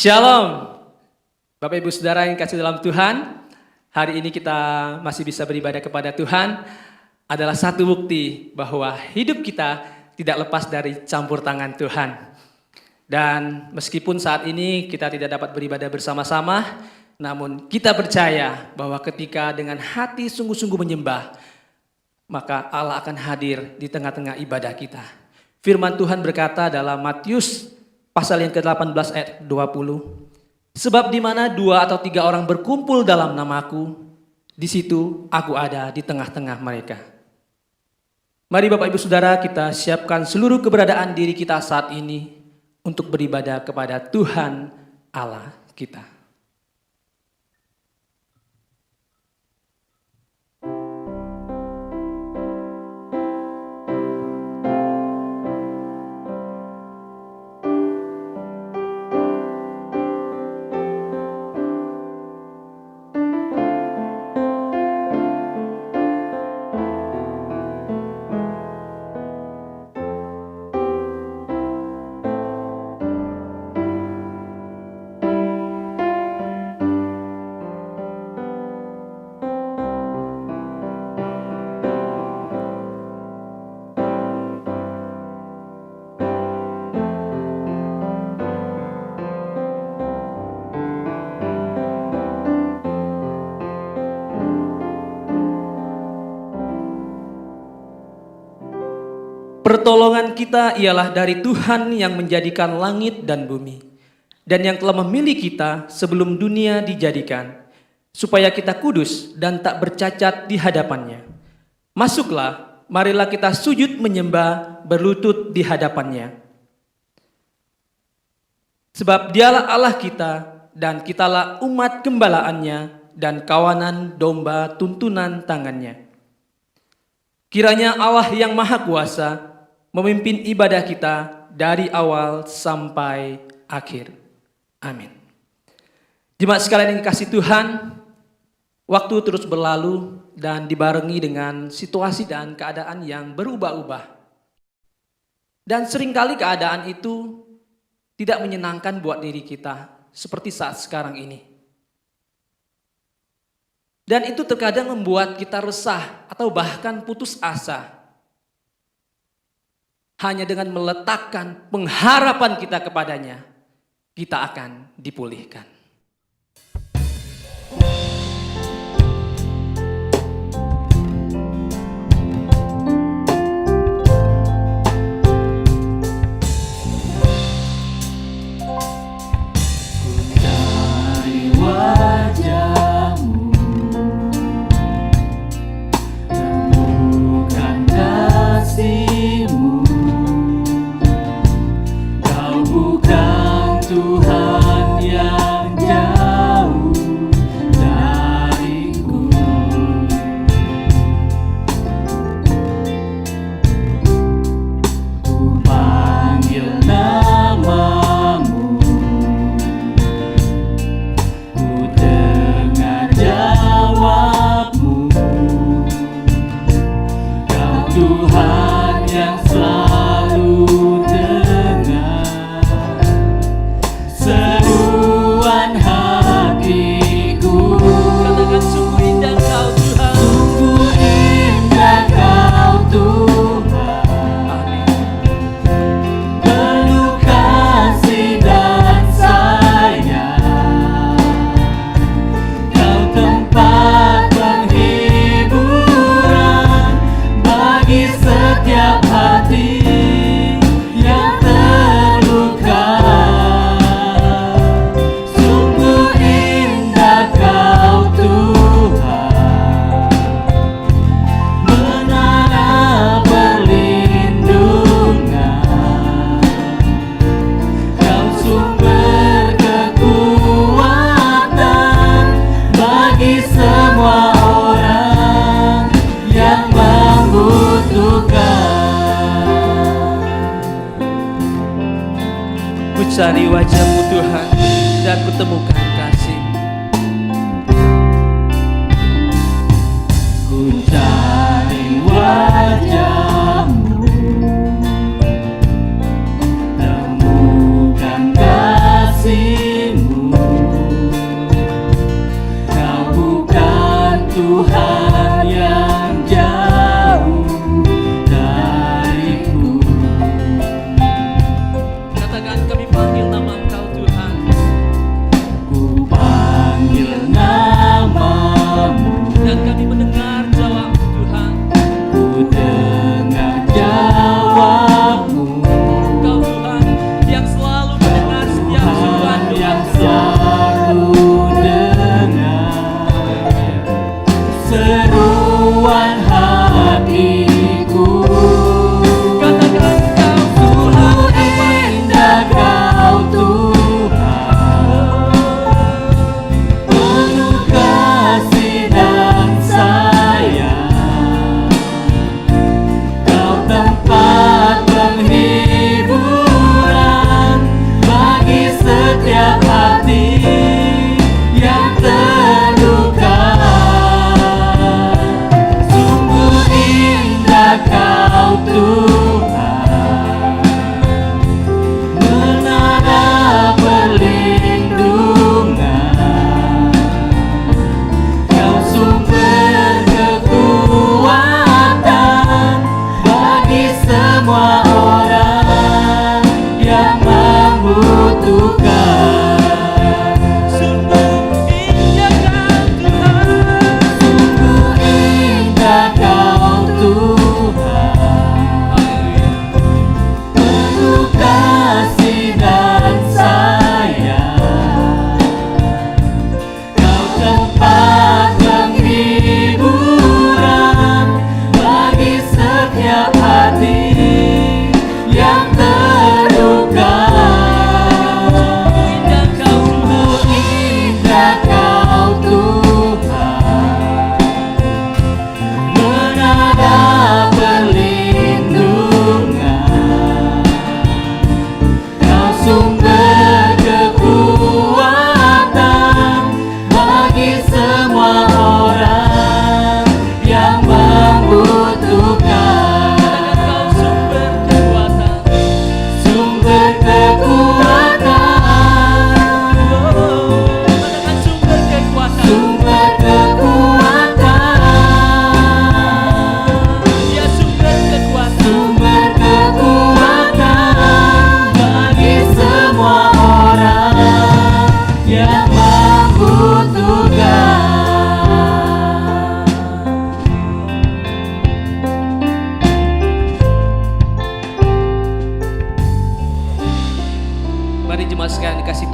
Shalom, Bapak Ibu Saudara yang kasih dalam Tuhan. Hari ini kita masih bisa beribadah kepada Tuhan adalah satu bukti bahwa hidup kita tidak lepas dari campur tangan Tuhan. Dan meskipun saat ini kita tidak dapat beribadah bersama-sama, namun kita percaya bahwa ketika dengan hati sungguh-sungguh menyembah, maka Allah akan hadir di tengah-tengah ibadah kita. Firman Tuhan berkata dalam Matius pasal yang ke-18 ayat 20. Sebab di mana 2 atau 3 orang berkumpul dalam namaku, di situ aku ada di tengah-tengah mereka. Mari Bapak Ibu Saudara, kita siapkan seluruh keberadaan diri kita saat ini untuk beribadah kepada Tuhan Allah kita. Pertolongan kita ialah dari Tuhan yang menjadikan langit dan bumi, dan yang telah memilih kita sebelum dunia dijadikan, supaya kita kudus dan tak bercacat di hadapannya. Masuklah, marilah kita sujud menyembah, berlutut di hadapannya. Sebab dialah Allah kita, dan kitalah umat gembalaannya, dan kawanan domba tuntunan tangannya. Kiranya Allah yang Maha Kuasa memimpin ibadah kita dari awal sampai akhir. Amin. Jemaat sekalian yang dikasihi Tuhan, waktu terus berlalu dan dibarengi dengan situasi dan keadaan yang berubah-ubah. Dan seringkali keadaan itu tidak menyenangkan buat diri kita, seperti saat sekarang ini. Dan itu terkadang membuat kita resah atau bahkan putus asa. Hanya dengan meletakkan pengharapan kita kepadanya, kita akan dipulihkan. Cari wajah-Mu Tuhan dan kutemukan kasih. Ku cari wajah-Mu, temukan kasih-Mu.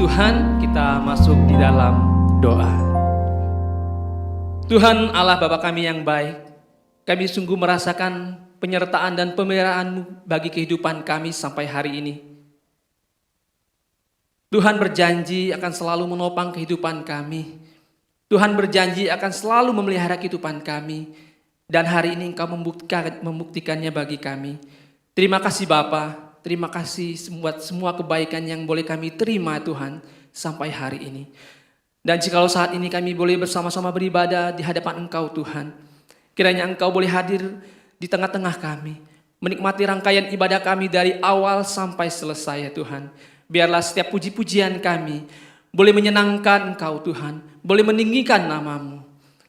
Tuhan, kita masuk di dalam doa. Tuhan Allah Bapa kami yang baik, kami sungguh merasakan penyertaan dan pemeliharaan-Mu bagi kehidupan kami sampai hari ini. Tuhan berjanji akan selalu menopang kehidupan kami. Tuhan berjanji akan selalu memelihara kehidupan kami. Dan hari ini Engkau membuktikannya bagi kami. Terima kasih Bapa. Terima kasih buat semua kebaikan yang boleh kami terima Tuhan sampai hari ini. Dan jikalau saat ini kami boleh bersama-sama beribadah di hadapan Engkau Tuhan, kiranya Engkau boleh hadir di tengah-tengah kami, menikmati rangkaian ibadah kami dari awal sampai selesai ya Tuhan. Biarlah setiap puji-pujian kami boleh menyenangkan Engkau Tuhan, boleh meninggikan nama-Mu,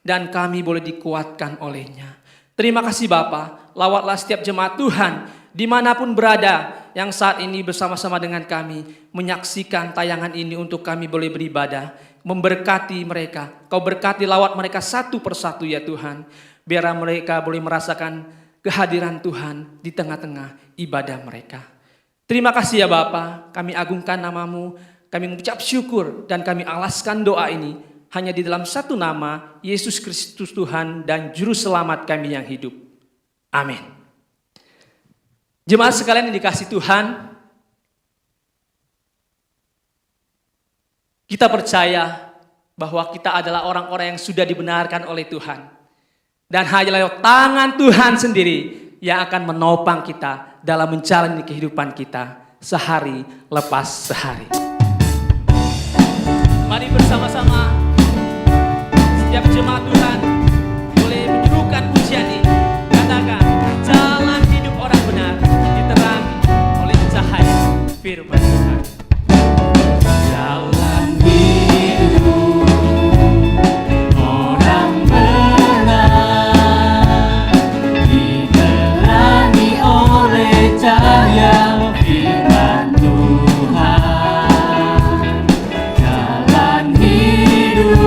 dan kami boleh dikuatkan olehnya. Terima kasih Bapa, lawatlah setiap jemaat Tuhan dimanapun berada yang saat ini bersama-sama dengan kami menyaksikan tayangan ini untuk kami boleh beribadah, memberkati mereka. Kau berkati lawat mereka satu persatu ya Tuhan, biar mereka boleh merasakan kehadiran Tuhan di tengah-tengah ibadah mereka. Terima kasih ya Bapa, kami agungkan nama-Mu, kami mengucap syukur dan kami alaskan doa ini hanya di dalam satu nama, Yesus Kristus Tuhan dan Juru Selamat kami yang hidup. Amin. Jemaat sekalian yang dikasihi Tuhan, kita percaya bahwa kita adalah orang-orang yang sudah dibenarkan oleh Tuhan. Dan hanya lewat tangan Tuhan sendiri yang akan menopang kita dalam menjalani kehidupan kita sehari lepas sehari. Mari bersama-sama setiap jemaat Tuhan boleh menyerukan pujian ini. Katakan, jalan hidup orang benar diterangi oleh cahaya firman Tuhan. Jalan hidup orang benar diterangi oleh cahaya firman Tuhan. Jalan hidup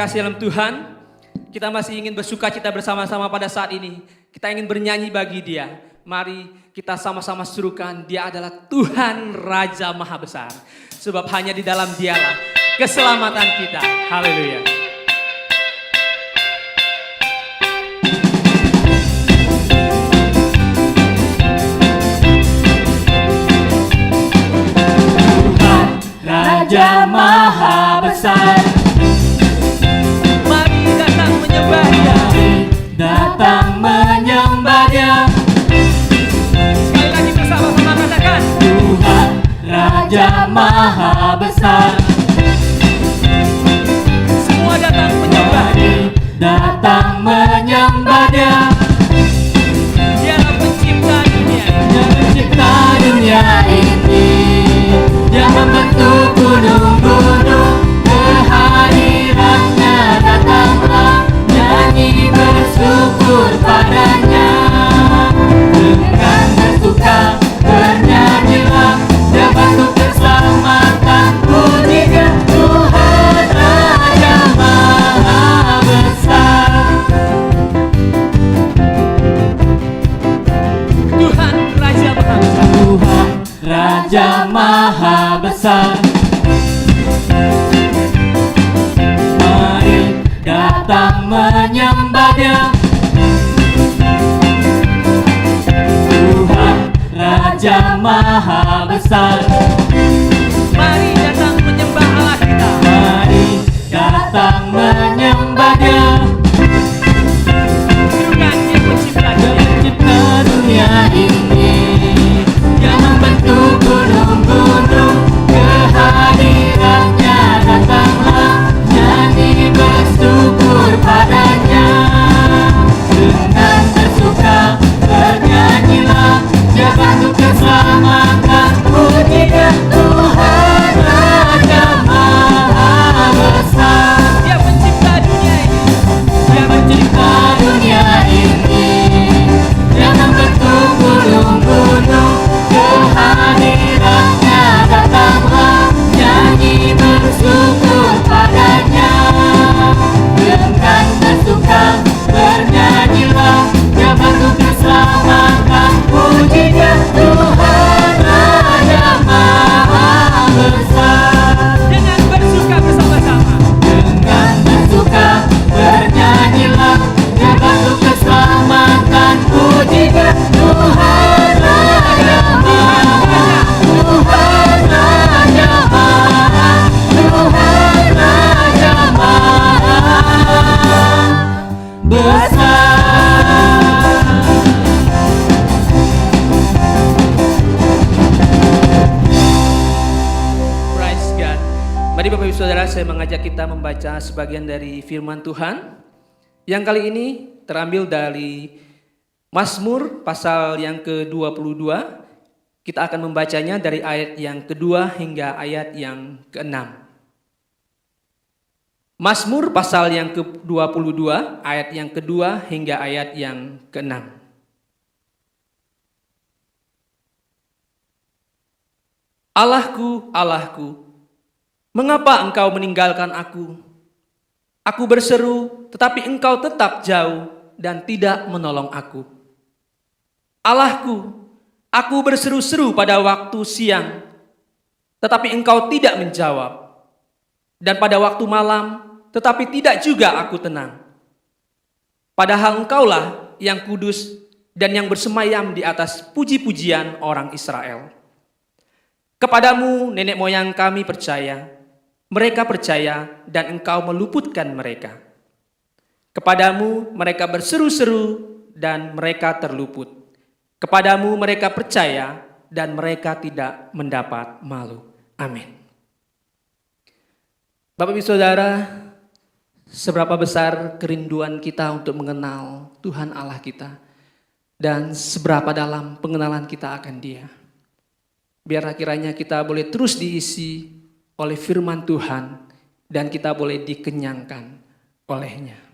kasih dalam Tuhan, kita masih ingin bersuka cita bersama-sama pada saat ini. Kita ingin bernyanyi bagi Dia. Mari kita sama-sama serukan, Dia adalah Tuhan Raja Maha Besar. Sebab hanya di dalam Dialah keselamatan kita. Haleluya. Raja Maha Besar, mari datang menyembah Dia. Datang menyembah Dia. Sekali lagi bersama-sama katakan, Tuhan Raja Maha Besar. Semua datang menyembah Dia. Datang menyembah Dia. Dialah pencipta dunia. Dia mencipta dunia ini. Dia membentuk gunung-gunung, kehadirannya datanglah, nyanyi bersyukur padanya. Dengan bersuka bernyanyilah, Dia bantu keselamatan, pujinya Tuhan Raja Maha Besar. Tuhan Raja Maha Besar. Tuhan Raja Maha Besar. Mari datang menyembah Dia. Tuhan Raja Maha Besar. Mari datang menyembah Allah kita. Mari datang menyembah Dia. Serukan Dia pencipta Dia dunia. mencipta dunia ini. Dia membentuk gunung-gunung, kehadirannya datanglah, nyanyi bersyukur padanya. Dengan bersuka bernyanyilah, Dia bantu keselamatan, pujinya Tuhan Raja Maha Besar. Dia pencipta dunia ini. Dia mencipta dunia ini. Dia membentuk gunung-gunung, kehadirannya datanglah, nyanyi bersyukur padanya. Dengan bersuka bernyanyilah, Dia bantu keselamatan, pujinya Tuhan Raja Maha Besar. Dengan bersuka bersama-sama. Dengan bersuka bernyanyilah, Dia bantu keselamatan, pujinya Tuhan Raja Maha, Tuhan Raja Maha, Tuhan Raja Maha Besar. Praise God. Mari Bapak Ibu Saudara, saya mengajak kita membaca sebagian dari firman Tuhan. Yang kali ini terambil dari Mazmur pasal yang ke-22. Kita akan membacanya dari ayat yang kedua hingga ayat yang ke-6. Mazmur pasal yang ke-22, ayat yang kedua hingga ayat yang ke-6. Allahku, Allahku, mengapa Engkau meninggalkan aku? Aku berseru, tetapi Engkau tetap jauh dan tidak menolong aku. Allahku, aku berseru-seru pada waktu siang, tetapi Engkau tidak menjawab. Dan pada waktu malam, tetapi tidak juga aku tenang. Padahal Engkaulah yang kudus dan yang bersemayam di atas puji-pujian orang Israel. Kepadamu nenek moyang kami percaya, mereka percaya dan Engkau meluputkan mereka. Kepadamu mereka berseru-seru dan mereka terluput. Kepadamu mereka percaya dan mereka tidak mendapat malu. Amin. Bapak Ibu Saudara, seberapa besar kerinduan kita untuk mengenal Tuhan Allah kita dan seberapa dalam pengenalan kita akan Dia. Biar kiranya kita boleh terus diisi oleh firman Tuhan dan kita boleh dikenyangkan olehnya.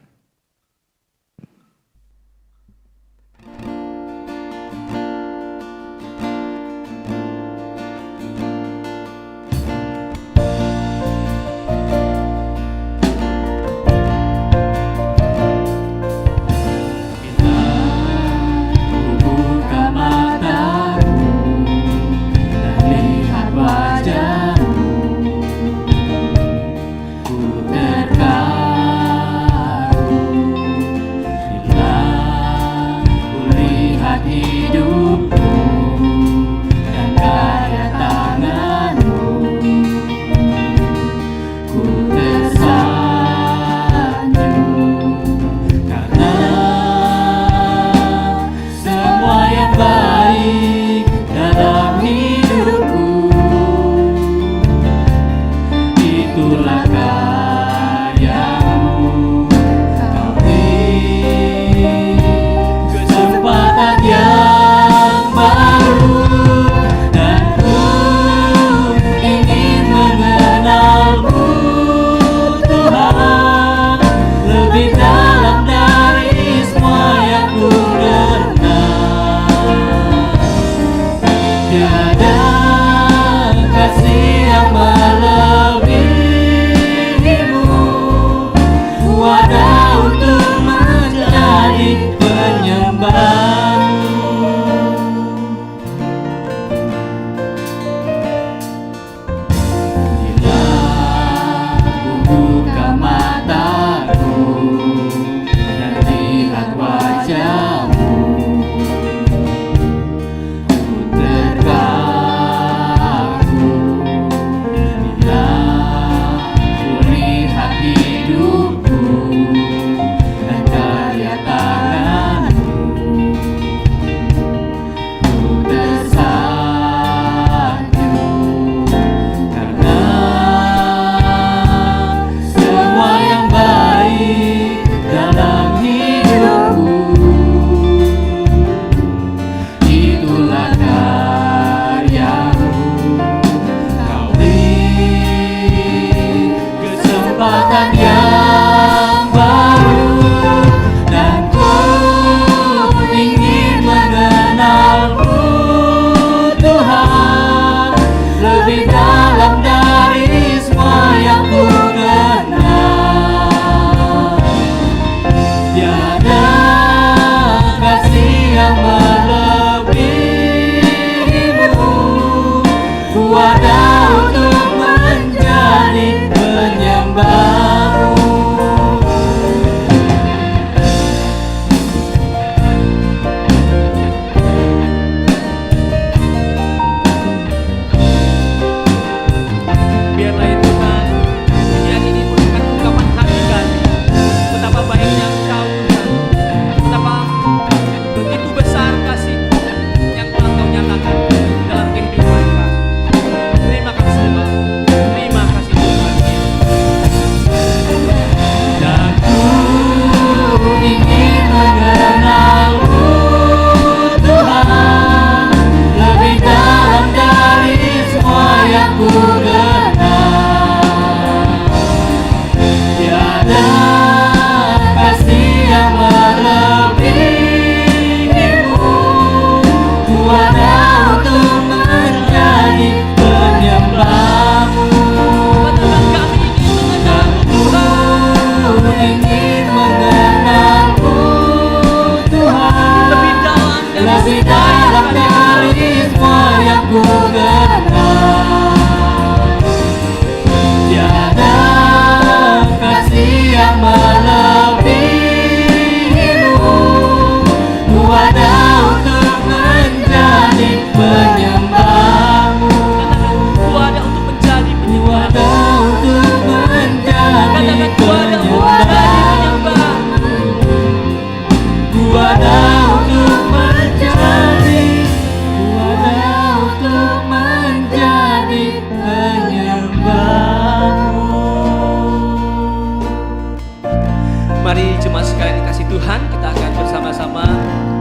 Mari jemaat sekalian dikasih Tuhan, kita akan bersama-sama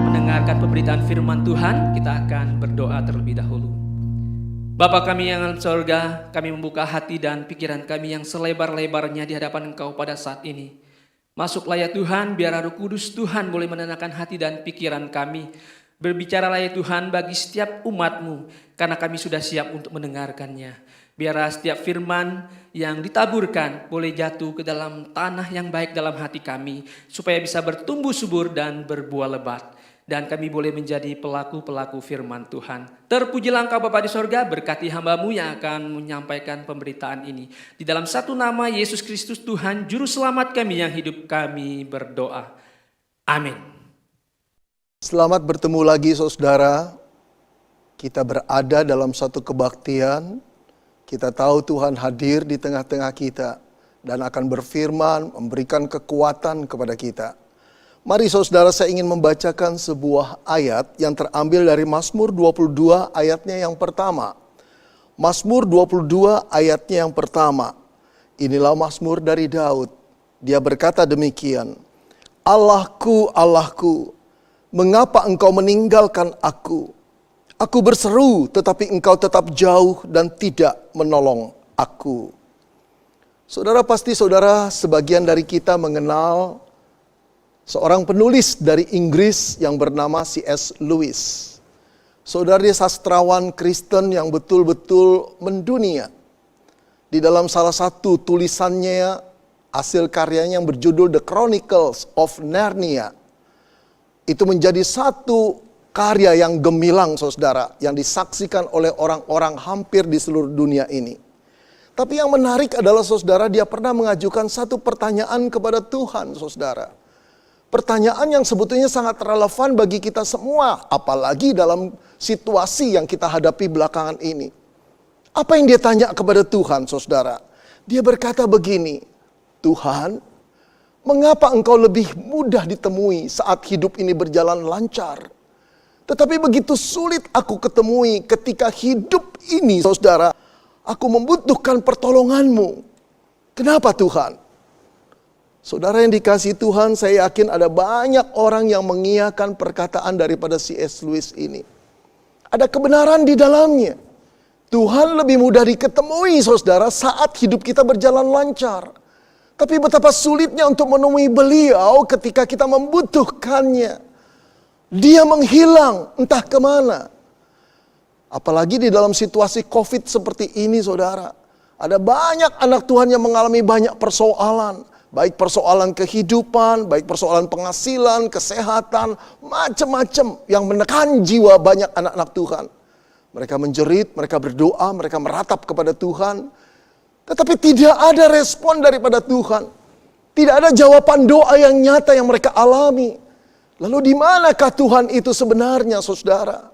mendengarkan pemberitaan firman Tuhan. Kita akan berdoa terlebih dahulu. Bapa kami yang dalam sorga, kami membuka hati dan pikiran kami yang selebar-lebarnya di hadapan Engkau pada saat ini. Masuklah ya Tuhan, biar Roh Kudus Tuhan boleh menenangkan hati dan pikiran kami. Berbicaralah ya Tuhan bagi setiap umat-Mu, karena kami sudah siap untuk mendengarkannya. Biarlah setiap firman yang ditaburkan boleh jatuh ke dalam tanah yang baik dalam hati kami, supaya bisa bertumbuh subur dan berbuah lebat. Dan kami boleh menjadi pelaku-pelaku firman Tuhan. Terpujilah Engkau Bapa di sorga, berkati hamba-Mu yang akan menyampaikan pemberitaan ini. Di dalam satu nama Yesus Kristus Tuhan, Juru Selamat kami yang hidup, kami berdoa. Amin. Selamat bertemu lagi saudara. Kita berada dalam satu kebaktian. Kita tahu Tuhan hadir di tengah-tengah kita dan akan berfirman, memberikan kekuatan kepada kita. Mari saudara, saya ingin membacakan sebuah ayat yang terambil dari Mazmur 22 ayatnya yang pertama. Mazmur 22 ayatnya yang pertama. Inilah Mazmur dari Daud. Dia berkata demikian. Allahku, Allahku, mengapa engkau meninggalkan aku? Aku berseru, tetapi engkau tetap jauh dan tidak menolong aku. Saudara, pasti saudara sebagian dari kita mengenal seorang penulis dari Inggris yang bernama C.S. Lewis. Saudara, dia sastrawan Kristen yang betul-betul mendunia. Di dalam salah satu tulisannya, hasil karyanya yang berjudul The Chronicles of Narnia, itu menjadi satu karya yang gemilang saudara, yang disaksikan oleh orang-orang hampir di seluruh dunia ini. Tapi yang menarik adalah saudara, dia pernah mengajukan satu pertanyaan kepada Tuhan saudara. Pertanyaan yang sebetulnya sangat relevan bagi kita semua, apalagi dalam situasi yang kita hadapi belakangan ini. Apa yang dia tanya kepada Tuhan saudara? Dia berkata begini, Tuhan, mengapa engkau lebih mudah ditemui saat hidup ini berjalan lancar? Tetapi begitu sulit aku ketemui ketika hidup ini, saudara, aku membutuhkan pertolonganmu. Kenapa Tuhan? Saudara yang dikasihi Tuhan, saya yakin ada banyak orang yang mengiyakan perkataan daripada C.S. Lewis ini. Ada kebenaran di dalamnya. Tuhan lebih mudah diketemui, saudara, saat hidup kita berjalan lancar. Tapi betapa sulitnya untuk menemui beliau ketika kita membutuhkannya. Dia menghilang entah kemana. Apalagi di dalam situasi COVID seperti ini saudara. Ada banyak anak Tuhan yang mengalami banyak persoalan. Baik persoalan kehidupan, baik persoalan penghasilan, kesehatan, macam-macam yang menekan jiwa banyak anak-anak Tuhan. Mereka menjerit, mereka berdoa, mereka meratap kepada Tuhan. Tetapi tidak ada respon daripada Tuhan. Tidak ada jawaban doa yang nyata yang mereka alami. Lalu di manakah Tuhan itu sebenarnya, saudara?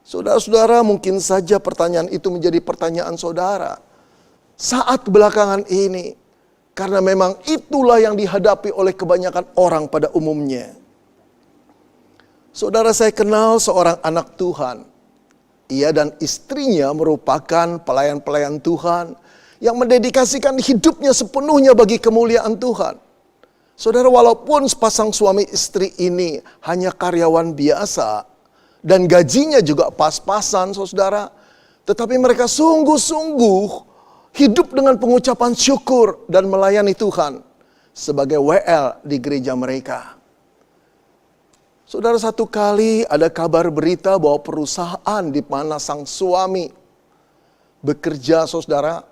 Saudara-saudara, mungkin saja pertanyaan itu menjadi pertanyaan saudara saat belakangan ini, karena memang itulah yang dihadapi oleh kebanyakan orang pada umumnya. Saudara, saya kenal seorang anak Tuhan. Ia dan istrinya merupakan pelayan-pelayan Tuhan yang mendedikasikan hidupnya sepenuhnya bagi kemuliaan Tuhan. Saudara, walaupun sepasang suami istri ini hanya karyawan biasa dan gajinya juga pas-pasan saudara, tetapi mereka sungguh-sungguh hidup dengan pengucapan syukur dan melayani Tuhan sebagai WL di gereja mereka. Saudara, satu kali ada kabar berita bahwa perusahaan di mana sang suami bekerja saudara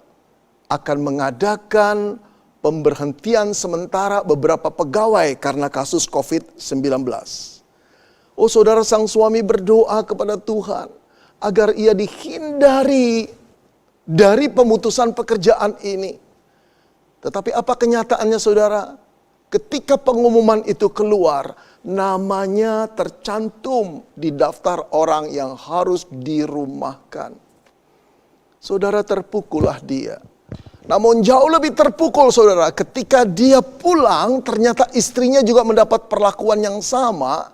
akan mengadakan pemberhentian sementara beberapa pegawai karena kasus COVID-19. Oh saudara, sang suami berdoa kepada Tuhan agar ia dihindari dari pemutusan pekerjaan ini. Tetapi apa kenyataannya saudara? Ketika pengumuman itu keluar, namanya tercantum di daftar orang yang harus dirumahkan. Saudara, terpukullah dia. Namun jauh lebih terpukul saudara, ketika dia pulang ternyata istrinya juga mendapat perlakuan yang sama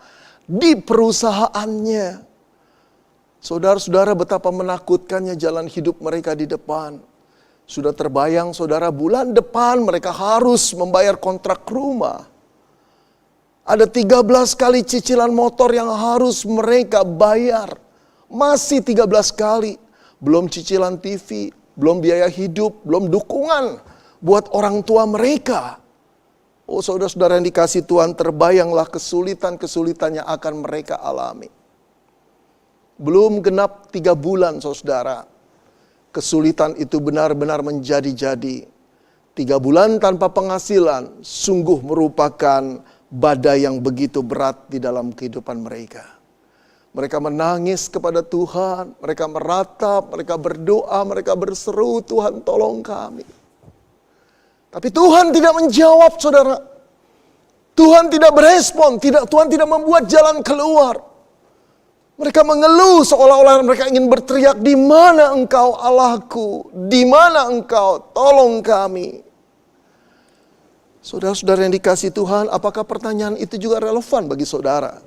di perusahaannya. Saudara-saudara, betapa menakutkannya jalan hidup mereka di depan. Sudah terbayang saudara, bulan depan mereka harus membayar kontrak rumah. Ada 13 kali cicilan motor yang harus mereka bayar. Masih 13 kali. Belum cicilan TV, belum biaya hidup, belum dukungan buat orang tua mereka. Oh saudara-saudara yang dikasih Tuhan, terbayanglah kesulitan-kesulitan yang akan mereka alami. Belum genap 3 bulan saudara, kesulitan itu benar-benar menjadi-jadi. 3 bulan tanpa penghasilan sungguh merupakan badai yang begitu berat di dalam kehidupan mereka. Mereka menangis kepada Tuhan, mereka meratap, mereka berdoa, mereka berseru, Tuhan tolong kami. Tapi Tuhan tidak menjawab saudara. Tuhan tidak berespon, Tuhan tidak membuat jalan keluar. Mereka mengeluh seolah-olah mereka ingin berteriak, di mana engkau Allahku? Di mana engkau? Tolong kami. Saudara-saudara yang dikasihi Tuhan, apakah pertanyaan itu juga relevan bagi saudara?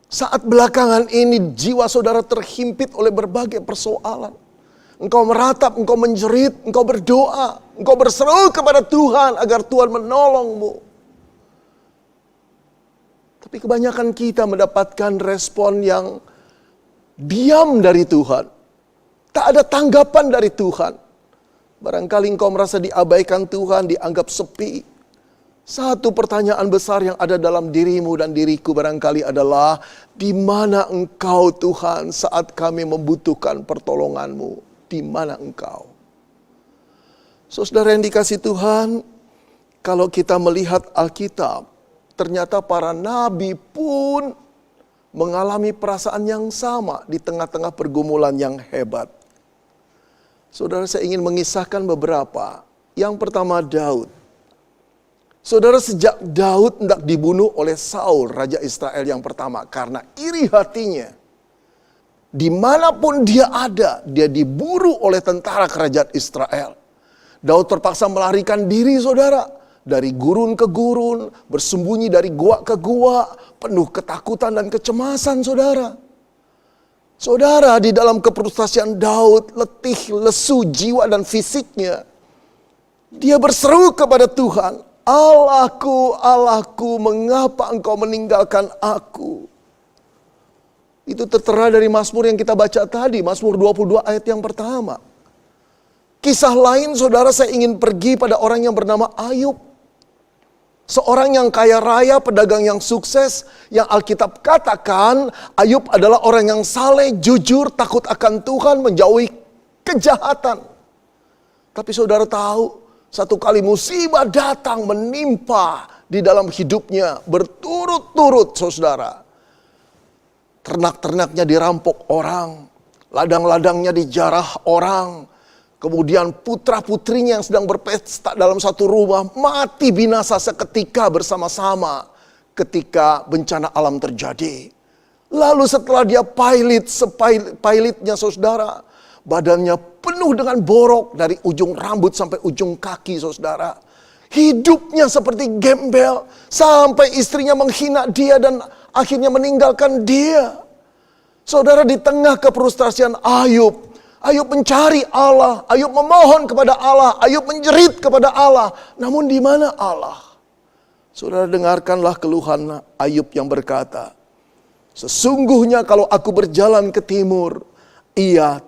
Saat belakangan ini jiwa saudara terhimpit oleh berbagai persoalan. Engkau meratap, engkau menjerit, engkau berdoa, engkau berseru kepada Tuhan agar Tuhan menolongmu. Tapi kebanyakan kita mendapatkan respon yang diam dari Tuhan. Tak ada tanggapan dari Tuhan. Barangkali engkau merasa diabaikan Tuhan, dianggap sepi. Satu pertanyaan besar yang ada dalam dirimu dan diriku barangkali adalah, di mana engkau Tuhan saat kami membutuhkan pertolonganmu? Di mana engkau? Saudara yang dikasihi Tuhan, kalau kita melihat Alkitab, ternyata para nabi pun mengalami perasaan yang sama di tengah-tengah pergumulan yang hebat. Saudara, saya ingin mengisahkan beberapa. Yang pertama, Daud. Saudara, sejak Daud hendak dibunuh oleh Saul, Raja Israel yang pertama, karena iri hatinya. Dimanapun dia ada, dia diburu oleh tentara kerajaan Israel. Daud terpaksa melarikan diri saudara, dari gurun ke gurun, bersembunyi dari gua ke gua, penuh ketakutan dan kecemasan saudara. Saudara, di dalam kefrustasian Daud, letih, lesu jiwa dan fisiknya, dia berseru kepada Tuhan, Allahku, Allahku, mengapa engkau meninggalkan aku? Itu tertera dari Mazmur yang kita baca tadi, Mazmur 22 ayat yang pertama. Kisah lain saudara, saya ingin pergi pada orang yang bernama Ayub. Seorang yang kaya raya, pedagang yang sukses, yang Alkitab katakan Ayub adalah orang yang saleh, jujur, takut akan Tuhan, menjauhi kejahatan. Tapi saudara tahu, satu kali musibah datang menimpa di dalam hidupnya berturut-turut saudara. Ternak-ternaknya dirampok orang, ladang-ladangnya dijarah orang. Kemudian putra-putrinya yang sedang berpesta dalam satu rumah mati binasa seketika bersama-sama ketika bencana alam terjadi. Lalu setelah dia pilotnya saudara, badannya penuh dengan borok dari ujung rambut sampai ujung kaki saudara. Hidupnya seperti gembel sampai istrinya menghina dia dan akhirnya meninggalkan dia. Saudara, di tengah kefrustasian Ayub mencari Allah, Ayub memohon kepada Allah, Ayub menjerit kepada Allah. Namun di mana Allah? Saudara, dengarkanlah keluhan Ayub yang berkata, sesungguhnya kalau aku berjalan ke timur, ia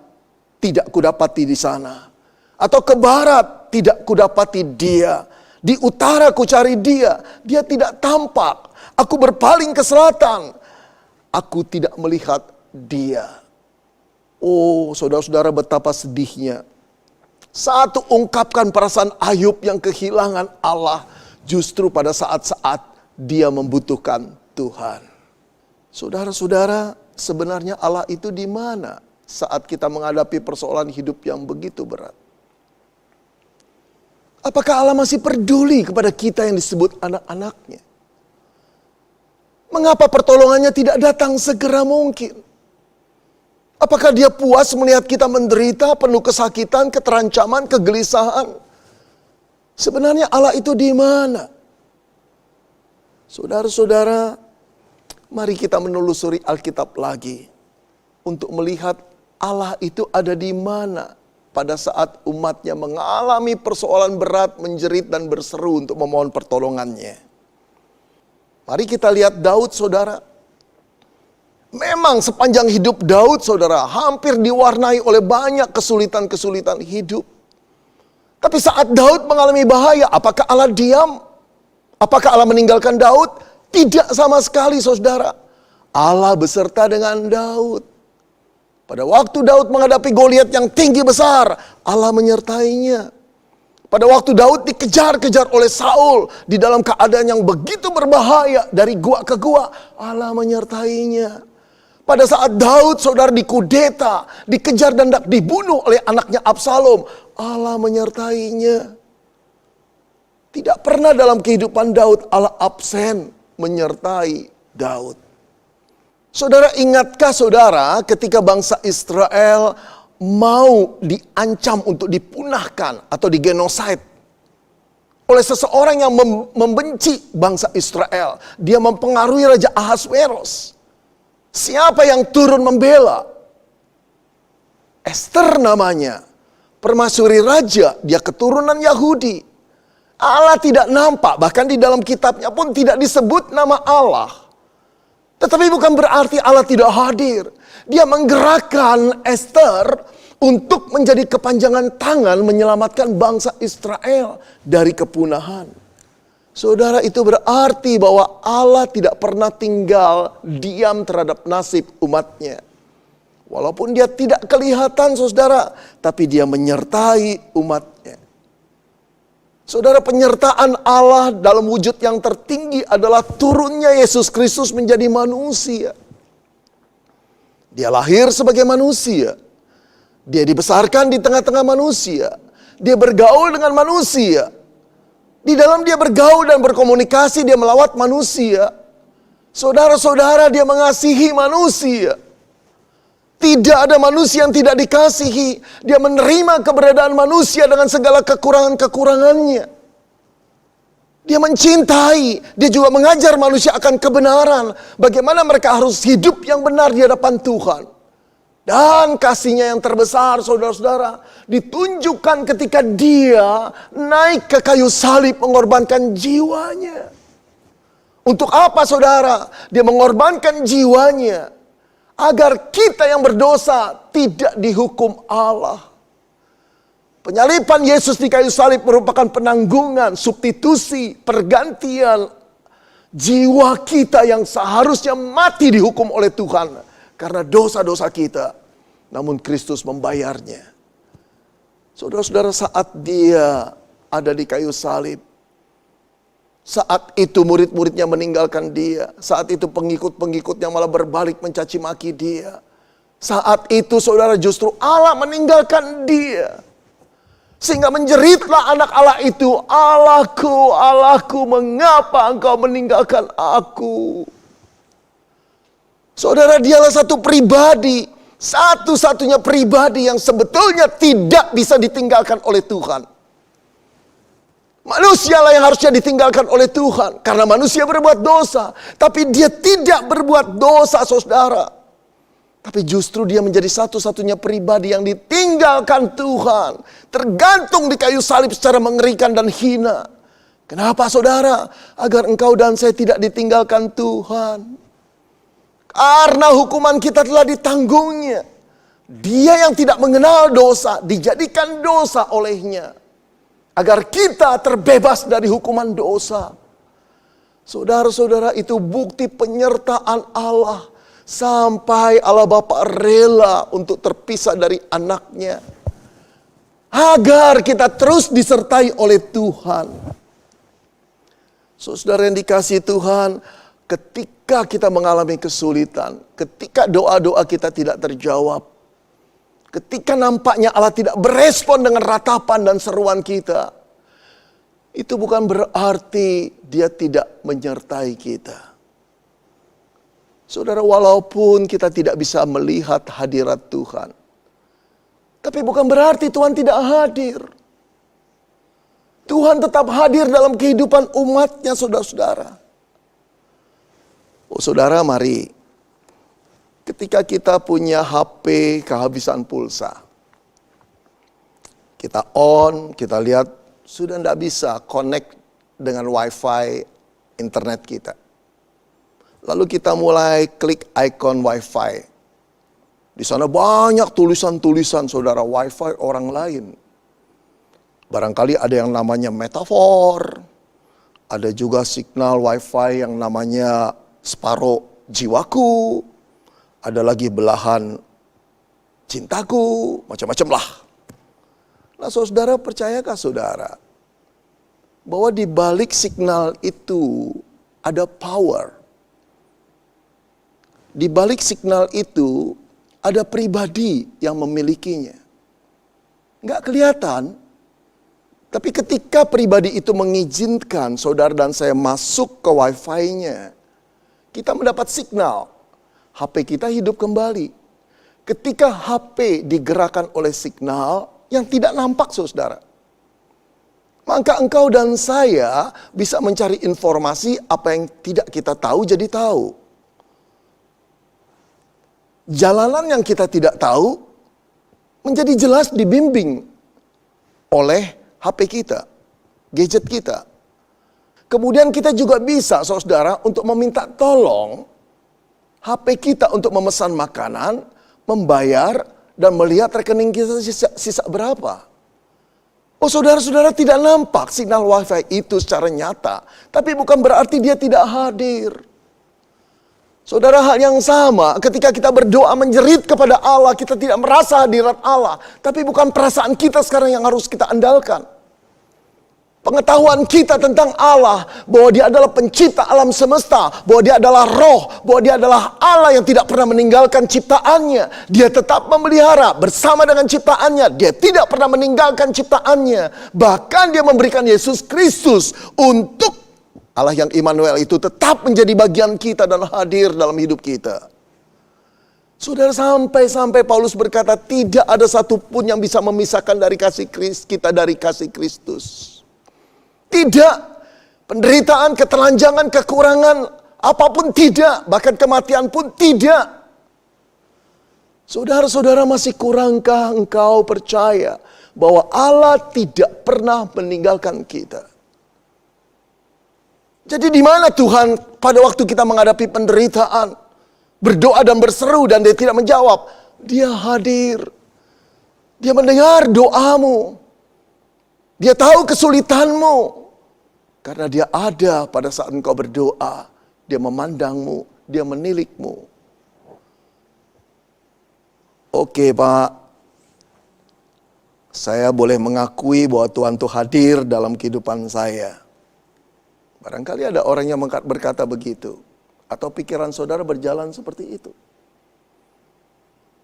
tidak kudapati di sana. Atau ke barat, tidak kudapati dia. Di utara ku cari dia, dia tidak tampak. Aku berpaling ke selatan, aku tidak melihat dia. Oh saudara-saudara, betapa sedihnya. Saat ungkapkan perasaan Ayub yang kehilangan Allah, justru pada saat-saat dia membutuhkan Tuhan. Saudara-saudara, sebenarnya Allah itu di mana saat kita menghadapi persoalan hidup yang begitu berat? Apakah Allah masih peduli kepada kita yang disebut anak-anaknya? Mengapa pertolongannya tidak datang segera mungkin? Apakah dia puas melihat kita menderita, penuh kesakitan, keterancaman, kegelisahan? Sebenarnya Allah itu di mana? Saudara-saudara, mari kita menelusuri Alkitab lagi untuk melihat Allah itu ada di mana pada saat umatnya mengalami persoalan berat, menjerit dan berseru untuk memohon pertolongannya. Mari kita lihat Daud, saudara. Memang sepanjang hidup Daud, saudara, hampir diwarnai oleh banyak kesulitan-kesulitan hidup. Tapi saat Daud mengalami bahaya, apakah Allah diam? Apakah Allah meninggalkan Daud? Tidak sama sekali, saudara. Allah beserta dengan Daud. Pada waktu Daud menghadapi Goliat yang tinggi besar, Allah menyertainya. Pada waktu Daud dikejar-kejar oleh Saul di dalam keadaan yang begitu berbahaya dari gua ke gua, Allah menyertainya. Pada saat Daud, saudara, dikudeta, dikejar dan hendak dibunuh oleh anaknya Absalom, Allah menyertainya. Tidak pernah dalam kehidupan Daud Allah absen menyertai Daud. Saudara, ingatkah saudara ketika bangsa Israel mau diancam untuk dipunahkan atau digenosid oleh seseorang yang membenci bangsa Israel. Dia mempengaruhi Raja Ahasveros. Siapa yang turun membela? Esther namanya. Permaisuri raja, dia keturunan Yahudi. Allah tidak nampak, bahkan di dalam kitabnya pun tidak disebut nama Allah. Tetapi bukan berarti Allah tidak hadir. Dia menggerakkan Esther untuk menjadi kepanjangan tangan menyelamatkan bangsa Israel dari kepunahan. Saudara, itu berarti bahwa Allah tidak pernah tinggal diam terhadap nasib umatnya. Walaupun dia tidak kelihatan, saudara, tapi dia menyertai umatnya. Saudara, penyertaan Allah dalam wujud yang tertinggi adalah turunnya Yesus Kristus menjadi manusia. Dia lahir sebagai manusia. Dia dibesarkan di tengah-tengah manusia. Dia bergaul dengan manusia. Di dalam dia bergaul dan berkomunikasi, dia melawat manusia. Saudara-saudara, dia mengasihi manusia. Tidak ada manusia yang tidak dikasihi. Dia menerima keberadaan manusia dengan segala kekurangan-kekurangannya. Dia mencintai. Dia juga mengajar manusia akan kebenaran. Bagaimana mereka harus hidup yang benar di hadapan Tuhan. Dan kasihnya yang terbesar, saudara-saudara, ditunjukkan ketika dia naik ke kayu salib mengorbankan jiwanya. Untuk apa, saudara? Dia mengorbankan jiwanya agar kita yang berdosa tidak dihukum Allah. Penyaliban Yesus di kayu salib merupakan penanggungan, substitusi, pergantian jiwa kita yang seharusnya mati dihukum oleh Tuhan karena dosa-dosa kita. Namun Kristus membayarnya. Saudara-saudara, saat dia ada di kayu salib, saat itu murid-muridnya meninggalkan dia. Saat itu pengikut-pengikutnya malah berbalik mencaci maki dia. Saat itu, saudara, justru Allah meninggalkan dia. Sehingga menjeritlah anak Allah itu, Allahku, Allahku, mengapa engkau meninggalkan aku? Saudara, dialah satu pribadi, satu-satunya pribadi yang sebetulnya tidak bisa ditinggalkan oleh Tuhan. Manusialah yang harusnya ditinggalkan oleh Tuhan. Karena manusia berbuat dosa. Tapi dia tidak berbuat dosa, saudara. Tapi justru dia menjadi satu-satunya pribadi yang ditinggalkan Tuhan. Tergantung di kayu salib secara mengerikan dan hina. Kenapa, saudara? Agar engkau dan saya tidak ditinggalkan Tuhan. Karena hukuman kita telah ditanggungnya. Dia yang tidak mengenal dosa dijadikan dosa olehnya. Agar kita terbebas dari hukuman dosa. Saudara-saudara, itu bukti penyertaan Allah. Sampai Allah Bapa rela untuk terpisah dari anaknya. Agar kita terus disertai oleh Tuhan. Saudara yang dikasihi Tuhan, ketika kita mengalami kesulitan, ketika doa-doa kita tidak terjawab, ketika nampaknya Allah tidak berespon dengan ratapan dan seruan kita, itu bukan berarti dia tidak menyertai kita. Saudara, walaupun kita tidak bisa melihat hadirat Tuhan, tapi bukan berarti Tuhan tidak hadir. Tuhan tetap hadir dalam kehidupan umatnya, saudara-saudara. Oh saudara, mari. Ketika kita punya HP kehabisan pulsa, kita on, kita lihat sudah tidak bisa connect dengan wifi internet kita. Lalu kita mulai klik icon wifi. Di sana banyak tulisan-tulisan saudara wifi orang lain. Barangkali ada yang namanya metafor. Ada juga signal wifi yang namanya separuh jiwaku, ada lagi belahan cintaku, macam-macam lah. Nah saudara, percayakah saudara bahwa di balik signal itu ada power? Di balik signal itu ada pribadi yang memilikinya. Nggak kelihatan, tapi ketika pribadi itu mengizinkan saudara dan saya masuk ke wifi-nya, kita mendapat signal, HP kita hidup kembali. Ketika HP digerakkan oleh signal yang tidak nampak saudara, maka engkau dan saya bisa mencari informasi apa yang tidak kita tahu jadi tahu. Jalanan yang kita tidak tahu menjadi jelas dibimbing oleh HP kita, gadget kita. Kemudian kita juga bisa, saudara, untuk meminta tolong HP kita untuk memesan makanan, membayar, dan melihat rekening kita sisa berapa. Oh saudara-saudara, tidak nampak signal wifi itu secara nyata, tapi bukan berarti dia tidak hadir. Saudara, hal yang sama ketika kita berdoa menjerit kepada Allah, kita tidak merasa hadirat Allah, tapi bukan perasaan kita sekarang yang harus kita andalkan. Pengetahuan kita tentang Allah, bahwa dia adalah pencipta alam semesta, bahwa dia adalah roh, bahwa dia adalah Allah yang tidak pernah meninggalkan ciptaannya. Dia tetap memelihara bersama dengan ciptaannya, dia tidak pernah meninggalkan ciptaannya. Bahkan dia memberikan Yesus Kristus untuk Allah yang Immanuel itu tetap menjadi bagian kita dan hadir dalam hidup kita. Saudara, sampai Paulus berkata tidak ada satupun yang bisa memisahkan dari kasih kita dari kasih Kristus. Tidak, penderitaan, ketelanjangan, kekurangan, apapun tidak, bahkan kematian pun tidak. Saudara-saudara, masih kurangkah engkau percaya bahwa Allah tidak pernah meninggalkan kita? Jadi di mana Tuhan pada waktu kita menghadapi penderitaan, berdoa dan berseru dan dia tidak menjawab? Dia hadir. Dia mendengar doamu. Dia tahu kesulitanmu. Karena dia ada pada saat engkau berdoa. Dia memandangmu, dia menilikmu. Oke Pak, saya boleh mengakui bahwa Tuhan itu hadir dalam kehidupan saya. Barangkali ada orang yang berkata begitu. Atau pikiran saudara berjalan seperti itu.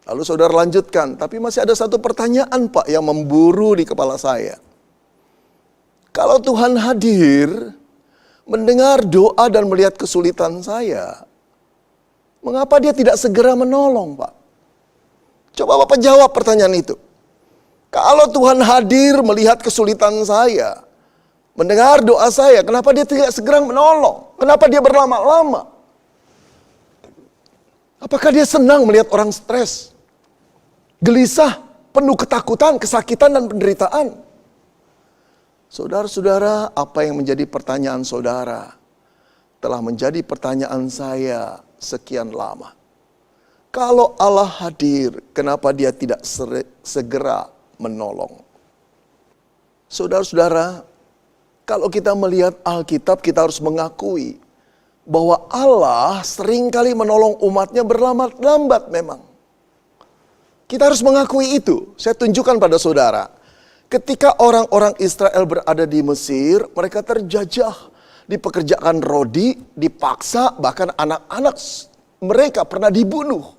Lalu saudara lanjutkan, tapi masih ada satu pertanyaan Pak yang memburu di kepala saya. Kalau Tuhan hadir, mendengar doa dan melihat kesulitan saya, mengapa dia tidak segera menolong Pak? Coba Bapak jawab pertanyaan itu. Kalau Tuhan hadir melihat kesulitan saya, mendengar doa saya, kenapa dia tidak segera menolong? Kenapa dia berlama-lama? Apakah dia senang melihat orang stres, gelisah, penuh ketakutan, kesakitan, dan penderitaan? Saudara-saudara, apa yang menjadi pertanyaan saudara telah menjadi pertanyaan saya sekian lama. Kalau Allah hadir, kenapa dia tidak segera menolong? Saudara-saudara, kalau kita melihat Alkitab, kita harus mengakui bahwa Allah seringkali menolong umatnya berlambat-lambat memang. Kita harus mengakui itu. Saya tunjukkan pada saudara. Ketika orang-orang Israel berada di Mesir, mereka terjajah, dipekerjakan rodi, dipaksa, bahkan anak-anak mereka pernah dibunuh.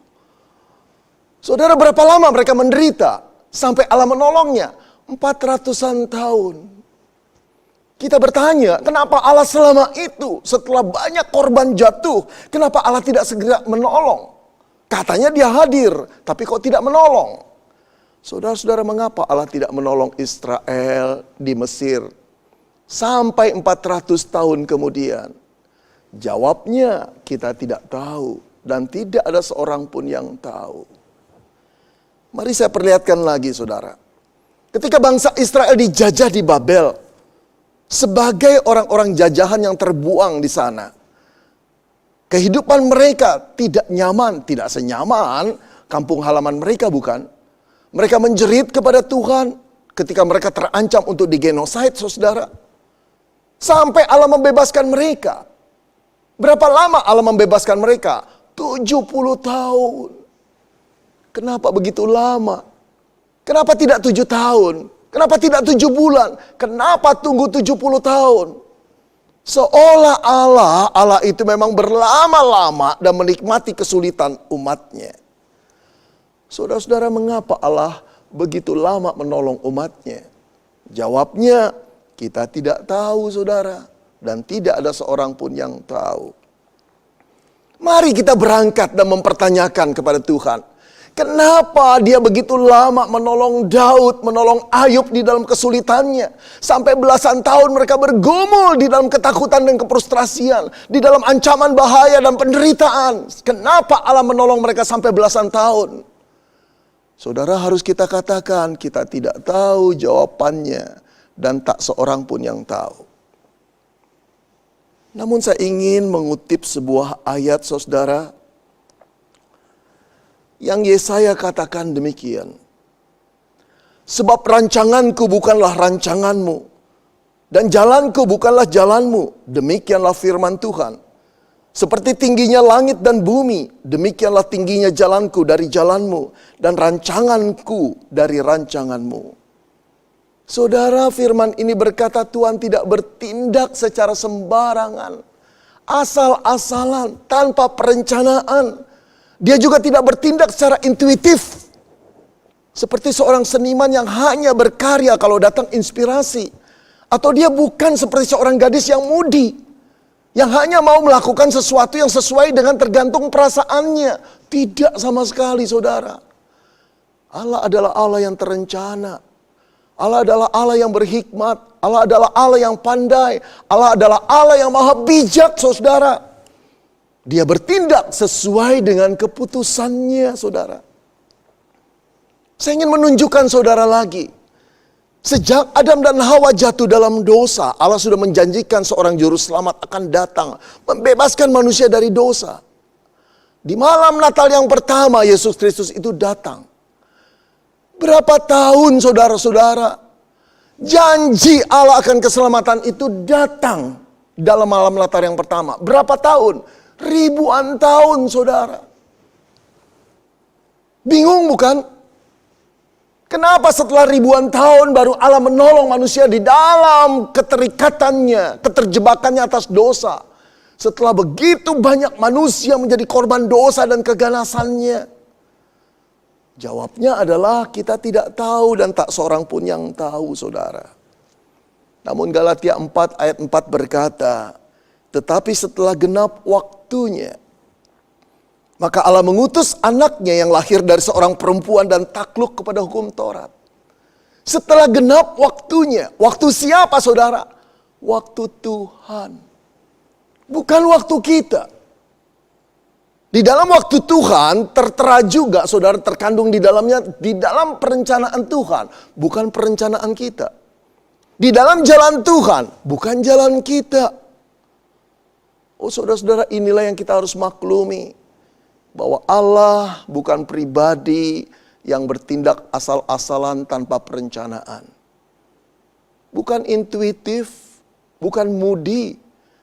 Saudara, berapa lama mereka menderita sampai Allah menolongnya? 400-an tahun. Kita bertanya, kenapa Allah selama itu setelah banyak korban jatuh, kenapa Allah tidak segera menolong? Katanya dia hadir, tapi kok tidak menolong? Saudara-saudara, mengapa Allah tidak menolong Israel di Mesir sampai 400 tahun kemudian? Jawabnya kita tidak tahu dan tidak ada seorang pun yang tahu. Mari saya perlihatkan lagi, saudara. Ketika bangsa Israel dijajah di Babel, sebagai orang-orang jajahan yang terbuang di sana, kehidupan mereka tidak nyaman, tidak senyaman kampung halaman mereka, bukan? Mereka menjerit kepada Tuhan ketika mereka terancam untuk digenosid, saudara. Sampai Allah membebaskan mereka. Berapa lama Allah membebaskan mereka? 70 tahun. Kenapa begitu lama? Kenapa tidak 7 tahun? Kenapa tidak 7 bulan? Kenapa tunggu 70 tahun? Seolah Allah itu memang berlama-lama dan menikmati kesulitan umatnya. Saudara-saudara, mengapa Allah begitu lama menolong umatnya? Jawabnya, kita tidak tahu, saudara. Dan tidak ada seorang pun yang tahu. Mari kita berangkat dan mempertanyakan kepada Tuhan. Kenapa dia begitu lama menolong Daud, menolong Ayub di dalam kesulitannya. Sampai belasan tahun mereka bergumul di dalam ketakutan dan kefrustrasian. Di dalam ancaman bahaya dan penderitaan. Kenapa Allah menolong mereka sampai belasan tahun? Saudara, harus kita katakan kita tidak tahu jawabannya. Dan tak seorang pun yang tahu. Namun saya ingin mengutip sebuah ayat, saudara, yang Yesaya katakan demikian. Sebab rancanganku bukanlah rancanganmu, dan jalanku bukanlah jalanmu. Demikianlah firman Tuhan. Seperti tingginya langit dan bumi, demikianlah tingginya jalanku dari jalanmu, dan rancanganku dari rancanganmu. Saudara, firman ini berkata Tuhan tidak bertindak secara sembarangan, asal-asalan, tanpa perencanaan. Dia juga tidak bertindak secara intuitif. Seperti seorang seniman yang hanya berkarya kalau datang inspirasi. Atau dia bukan seperti seorang gadis yang mudi. Yang hanya mau melakukan sesuatu yang sesuai dengan tergantung perasaannya. Tidak sama sekali, saudara. Allah adalah Allah yang terencana. Allah adalah Allah yang berhikmat. Allah adalah Allah yang pandai. Allah adalah Allah yang maha bijak, saudara. Dia bertindak sesuai dengan keputusannya, saudara. Saya ingin menunjukkan saudara lagi. Sejak Adam dan Hawa jatuh dalam dosa, Allah sudah menjanjikan seorang juru selamat akan datang. Membebaskan manusia dari dosa. Di malam Natal yang pertama, Yesus Kristus itu datang. Berapa tahun, saudara-saudara, janji Allah akan keselamatan itu datang dalam malam Natal yang pertama. Berapa tahun? Ribuan tahun, saudara. Bingung bukan? Kenapa setelah ribuan tahun baru Allah menolong manusia di dalam keterikatannya, keterjebakannya atas dosa. Setelah begitu banyak manusia menjadi korban dosa dan keganasannya. Jawabnya adalah kita tidak tahu dan tak seorang pun yang tahu, saudara. Namun Galatia 4 ayat 4 berkata, tetapi setelah genap waktunya, maka Allah mengutus anaknya yang lahir dari seorang perempuan dan takluk kepada hukum Taurat. Setelah genap waktunya, waktu siapa, saudara? Waktu Tuhan. Bukan waktu kita. Di dalam waktu Tuhan tertera juga, saudara, terkandung di dalamnya, di dalam perencanaan Tuhan, bukan perencanaan kita. Di dalam jalan Tuhan, bukan jalan kita. Oh, saudara-saudara, inilah yang kita harus maklumi. Bahwa Allah bukan pribadi yang bertindak asal-asalan tanpa perencanaan. Bukan intuitif, bukan mudi,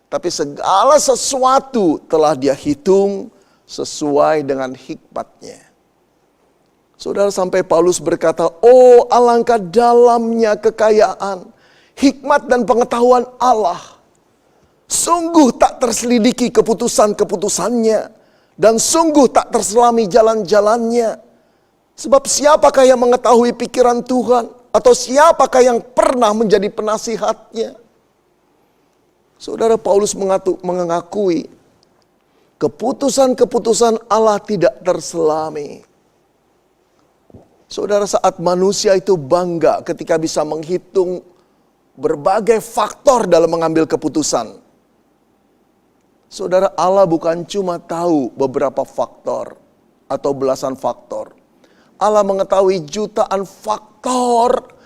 tapi segala sesuatu telah Dia hitung sesuai dengan hikmatnya. Saudara, sampai Paulus berkata, oh alangkah dalamnya kekayaan, hikmat dan pengetahuan Allah. Sungguh tak terselidiki keputusan-keputusannya, dan sungguh tak terselami jalan-jalannya. Sebab siapakah yang mengetahui pikiran Tuhan, atau siapakah yang pernah menjadi penasihatnya? Saudara, Paulus mengakui keputusan-keputusan Allah tidak terselami. Saudara, saat manusia itu bangga ketika bisa menghitung berbagai faktor dalam mengambil keputusan. Saudara, Allah bukan cuma tahu beberapa faktor atau belasan faktor. Allah mengetahui jutaan faktor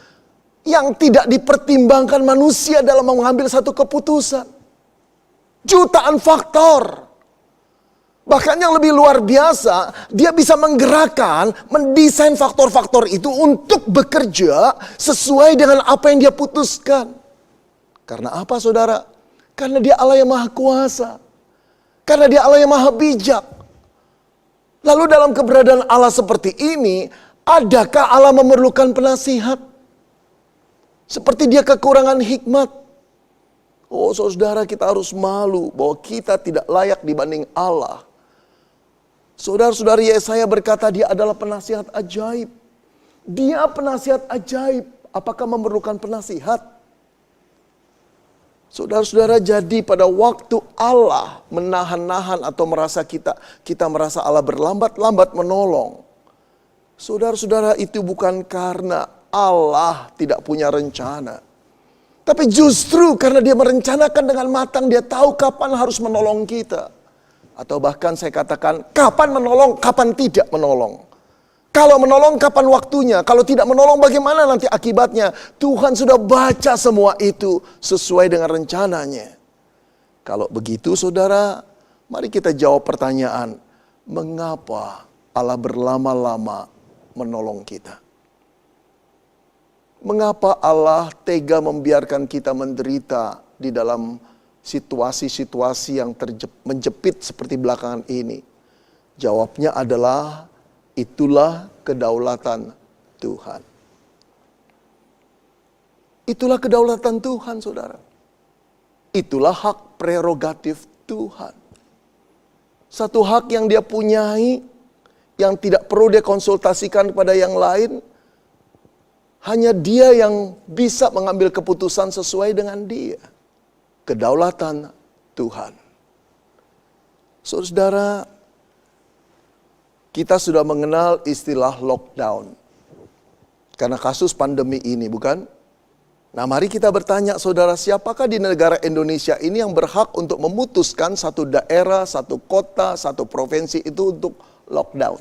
yang tidak dipertimbangkan manusia dalam mengambil satu keputusan. Jutaan faktor. Bahkan yang lebih luar biasa, dia bisa menggerakkan, mendesain faktor-faktor itu untuk bekerja sesuai dengan apa yang dia putuskan. Karena apa, saudara? Karena dia Allah yang maha kuasa. Karena dia Allah yang maha bijak. Lalu dalam keberadaan Allah seperti ini, adakah Allah memerlukan penasihat? Seperti dia kekurangan hikmat. Oh saudara, kita harus malu bahwa kita tidak layak dibanding Allah. Saudara-saudari, Yesaya berkata dia adalah penasihat ajaib. Dia penasihat ajaib. Apakah memerlukan penasihat? Saudara-saudara, jadi pada waktu Allah menahan-nahan atau merasa kita merasa Allah berlambat-lambat menolong. Saudara-saudara, itu bukan karena Allah tidak punya rencana. Tapi justru karena dia merencanakan dengan matang, dia tahu kapan harus menolong kita. Atau bahkan saya katakan, kapan menolong, kapan tidak menolong. Kalau menolong, kapan waktunya. Kalau tidak menolong, bagaimana nanti akibatnya. Tuhan sudah baca semua itu sesuai dengan rencananya. Kalau begitu saudara, mari kita jawab pertanyaan. Mengapa Allah berlama-lama menolong kita? Mengapa Allah tega membiarkan kita menderita di dalam situasi-situasi yang menjepit seperti belakangan ini? Jawabnya adalah itulah kedaulatan Tuhan. Itulah kedaulatan Tuhan, saudara. Itulah hak prerogatif Tuhan. Satu hak yang dia punyai, yang tidak perlu dia konsultasikan kepada yang lain. Hanya dia yang bisa mengambil keputusan sesuai dengan dia. Kedaulatan Tuhan. Saudara, kita sudah mengenal istilah lockdown. Karena kasus pandemi ini, bukan? Nah, mari kita bertanya, saudara, siapakah di negara Indonesia ini yang berhak untuk memutuskan satu daerah, satu kota, satu provinsi itu untuk lockdown?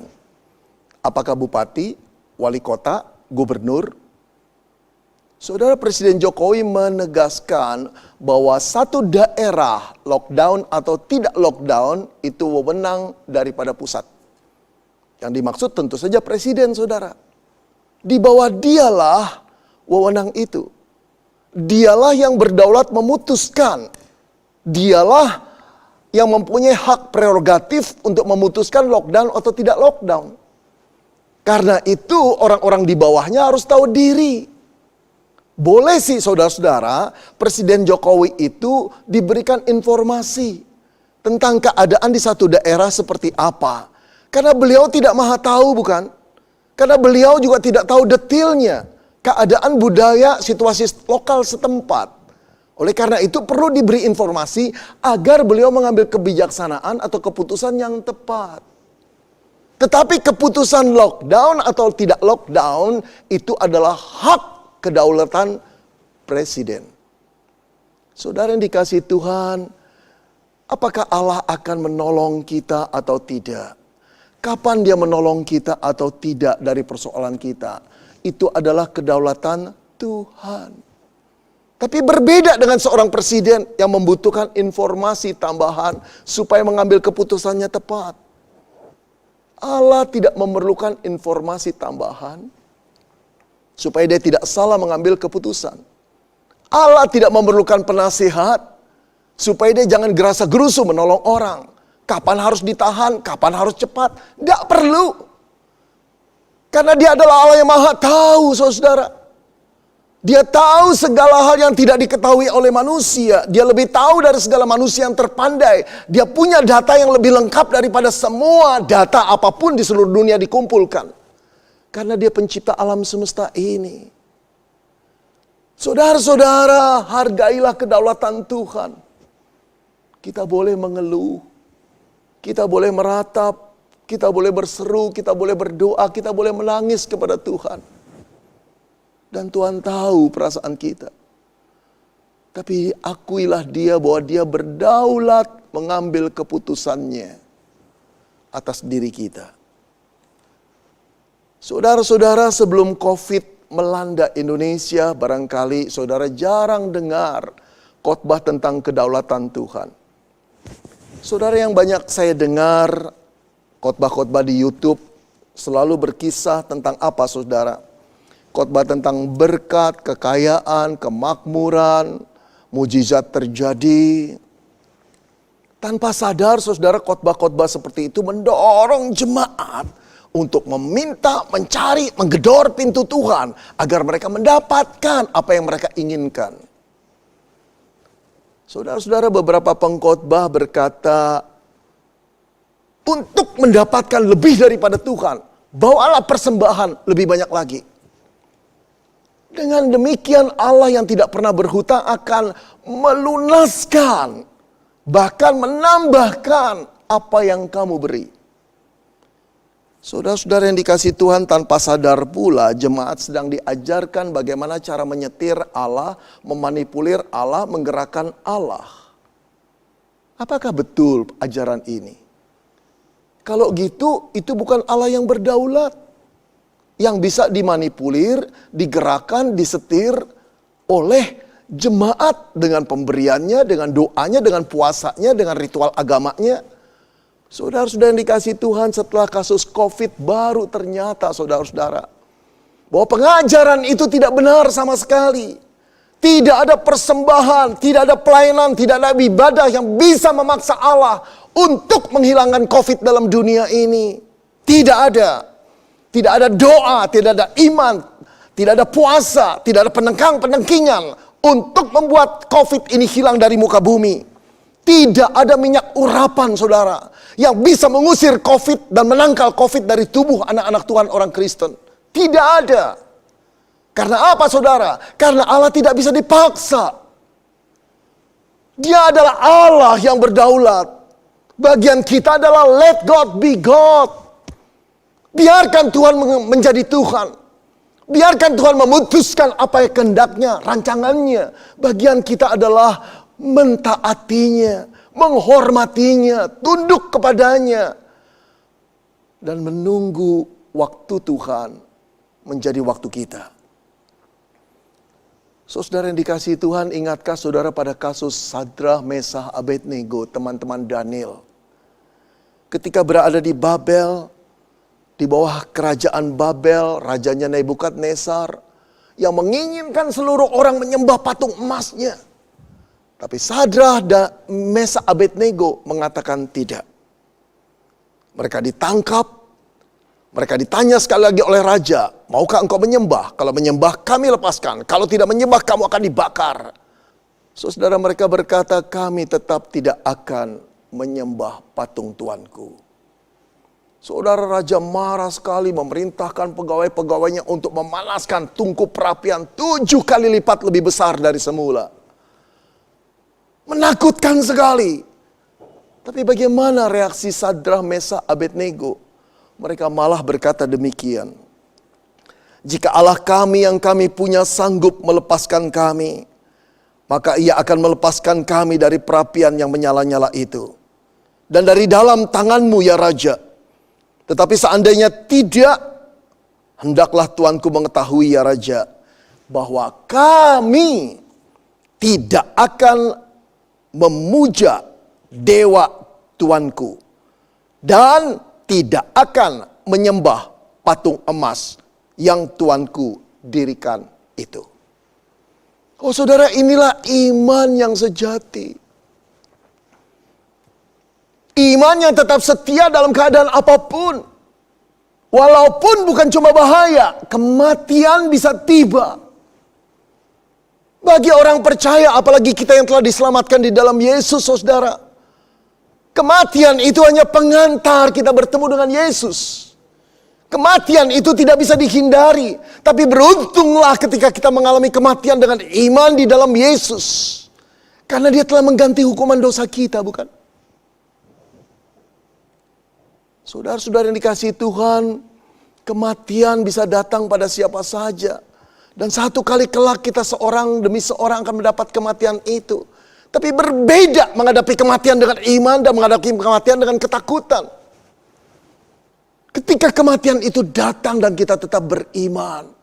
Apakah bupati, wali kota, gubernur? Saudara, Presiden Jokowi menegaskan bahwa satu daerah lockdown atau tidak lockdown itu wewenang daripada pusat. Yang dimaksud tentu saja presiden, saudara. Di bawah dialah wewenang itu. Dialah yang berdaulat memutuskan. Dialah yang mempunyai hak prerogatif untuk memutuskan lockdown atau tidak lockdown. Karena itu orang-orang di bawahnya harus tahu diri. Boleh sih saudara-saudara, Presiden Jokowi itu diberikan informasi tentang keadaan di satu daerah seperti apa. Karena beliau tidak maha tahu, bukan? Karena beliau juga tidak tahu detailnya keadaan budaya situasi lokal setempat. Oleh karena itu perlu diberi informasi agar beliau mengambil kebijaksanaan atau keputusan yang tepat. Tetapi keputusan lockdown atau tidak lockdown itu adalah hak kedaulatan presiden. Saudara yang dikasihi Tuhan, apakah Allah akan menolong kita atau tidak? Kapan dia menolong kita atau tidak dari persoalan kita? Itu adalah kedaulatan Tuhan. Tapi berbeda dengan seorang presiden yang membutuhkan informasi tambahan supaya mengambil keputusannya tepat. Allah tidak memerlukan informasi tambahan supaya dia tidak salah mengambil keputusan. Allah tidak memerlukan penasihat supaya dia jangan gerasa-gerusu menolong orang. Kapan harus ditahan, kapan harus cepat. Tidak perlu. Karena dia adalah Allah yang maha tahu, saudara. Dia tahu segala hal yang tidak diketahui oleh manusia. Dia lebih tahu dari segala manusia yang terpandai. Dia punya data yang lebih lengkap daripada semua data apapun di seluruh dunia dikumpulkan. Karena dia pencipta alam semesta ini. Saudara-saudara, hargailah kedaulatan Tuhan. Kita boleh mengeluh, kita boleh meratap, kita boleh berseru, kita boleh berdoa, kita boleh menangis kepada Tuhan. Dan Tuhan tahu perasaan kita. Tapi akuilah Dia bahwa Dia berdaulat mengambil keputusannya atas diri kita. Saudara-saudara, sebelum COVID melanda Indonesia, barangkali saudara jarang dengar khotbah tentang kedaulatan Tuhan. Saudara, yang banyak saya dengar khotbah-khotbah di YouTube selalu berkisah tentang apa, saudara? Khotbah tentang berkat, kekayaan, kemakmuran, mujizat terjadi. Tanpa sadar, saudara, khotbah-khotbah seperti itu mendorong jemaat untuk meminta, mencari, menggedor pintu Tuhan agar mereka mendapatkan apa yang mereka inginkan. Saudara-saudara, beberapa pengkhotbah berkata, untuk mendapatkan lebih daripada Tuhan, bawalah persembahan lebih banyak lagi. Dengan demikian Allah yang tidak pernah berhutang akan melunaskan, bahkan menambahkan apa yang kamu beri. Saudara-saudara yang dikasihi Tuhan, tanpa sadar pula jemaat sedang diajarkan bagaimana cara menyetir Allah, memanipulir Allah, menggerakkan Allah. Apakah betul ajaran ini? Kalau gitu, itu bukan Allah yang berdaulat, yang bisa dimanipulir, digerakkan, disetir oleh jemaat dengan pemberiannya, dengan doanya, dengan puasanya, dengan ritual agamanya. Saudara-saudara yang dikasihi Tuhan, setelah kasus COVID baru ternyata, saudara-saudara, bahwa pengajaran itu tidak benar sama sekali. Tidak ada persembahan, tidak ada pelayanan, tidak ada ibadah yang bisa memaksa Allah untuk menghilangkan COVID dalam dunia ini. Tidak ada. Tidak ada doa, tidak ada iman, tidak ada puasa, tidak ada penengkang-penengkingan untuk membuat COVID ini hilang dari muka bumi. Tidak ada minyak urapan, saudara, yang bisa mengusir COVID dan menangkal COVID dari tubuh anak-anak Tuhan orang Kristen. Tidak ada. Karena apa, saudara? Karena Allah tidak bisa dipaksa. Dia adalah Allah yang berdaulat. Bagian kita adalah let God be God. Biarkan Tuhan menjadi Tuhan. Biarkan Tuhan memutuskan apa yang kehendaknya, rancangannya. Bagian kita adalah mentaatinya, menghormatinya, tunduk kepadanya, dan menunggu waktu Tuhan menjadi waktu kita. Saudara yang dikasihi Tuhan, ingatkah saudara pada kasus Sadrah, Mesah, Abednego, teman-teman Daniel? Ketika berada di Babel, di bawah kerajaan Babel, rajanya Nebukadnezar, yang menginginkan seluruh orang menyembah patung emasnya. Tapi Sadrah dan Mesah Abednego mengatakan tidak. Mereka ditangkap, mereka ditanya sekali lagi oleh raja, maukah engkau menyembah? Kalau menyembah kami lepaskan, kalau tidak menyembah kamu akan dibakar. Saudara, mereka berkata, kami tetap tidak akan menyembah patung Tuanku. Saudara, raja marah sekali, memerintahkan pegawai-pegawainya untuk memanaskan tungku perapian 7 kali lipat lebih besar dari semula. Menakutkan sekali. Tapi bagaimana reaksi Sadrah, Mesah, Abednego? Mereka malah berkata demikian. Jika Allah kami yang kami punya sanggup melepaskan kami, maka ia akan melepaskan kami dari perapian yang menyala-nyala itu. Dan dari dalam tanganmu ya Raja. Tetapi seandainya tidak, hendaklah Tuanku mengetahui ya Raja, bahwa kami tidak akan memuja dewa Tuanku dan tidak akan menyembah patung emas yang Tuanku dirikan itu. Oh saudara, inilah iman yang sejati. Iman yang tetap setia dalam keadaan apapun. Walaupun bukan cuma bahaya, kematian bisa tiba. Bagi orang percaya, apalagi kita yang telah diselamatkan di dalam Yesus, saudara. Kematian itu hanya pengantar kita bertemu dengan Yesus. Kematian itu tidak bisa dihindari. Tapi beruntunglah ketika kita mengalami kematian dengan iman di dalam Yesus. Karena dia telah mengganti hukuman dosa kita, bukan? Saudara-saudara yang dikasihi Tuhan, kematian bisa datang pada siapa saja. Dan satu kali kelak kita seorang demi seorang akan mendapat kematian itu. Tapi berbeda menghadapi kematian dengan iman dan menghadapi kematian dengan ketakutan. Ketika kematian itu datang dan kita tetap beriman.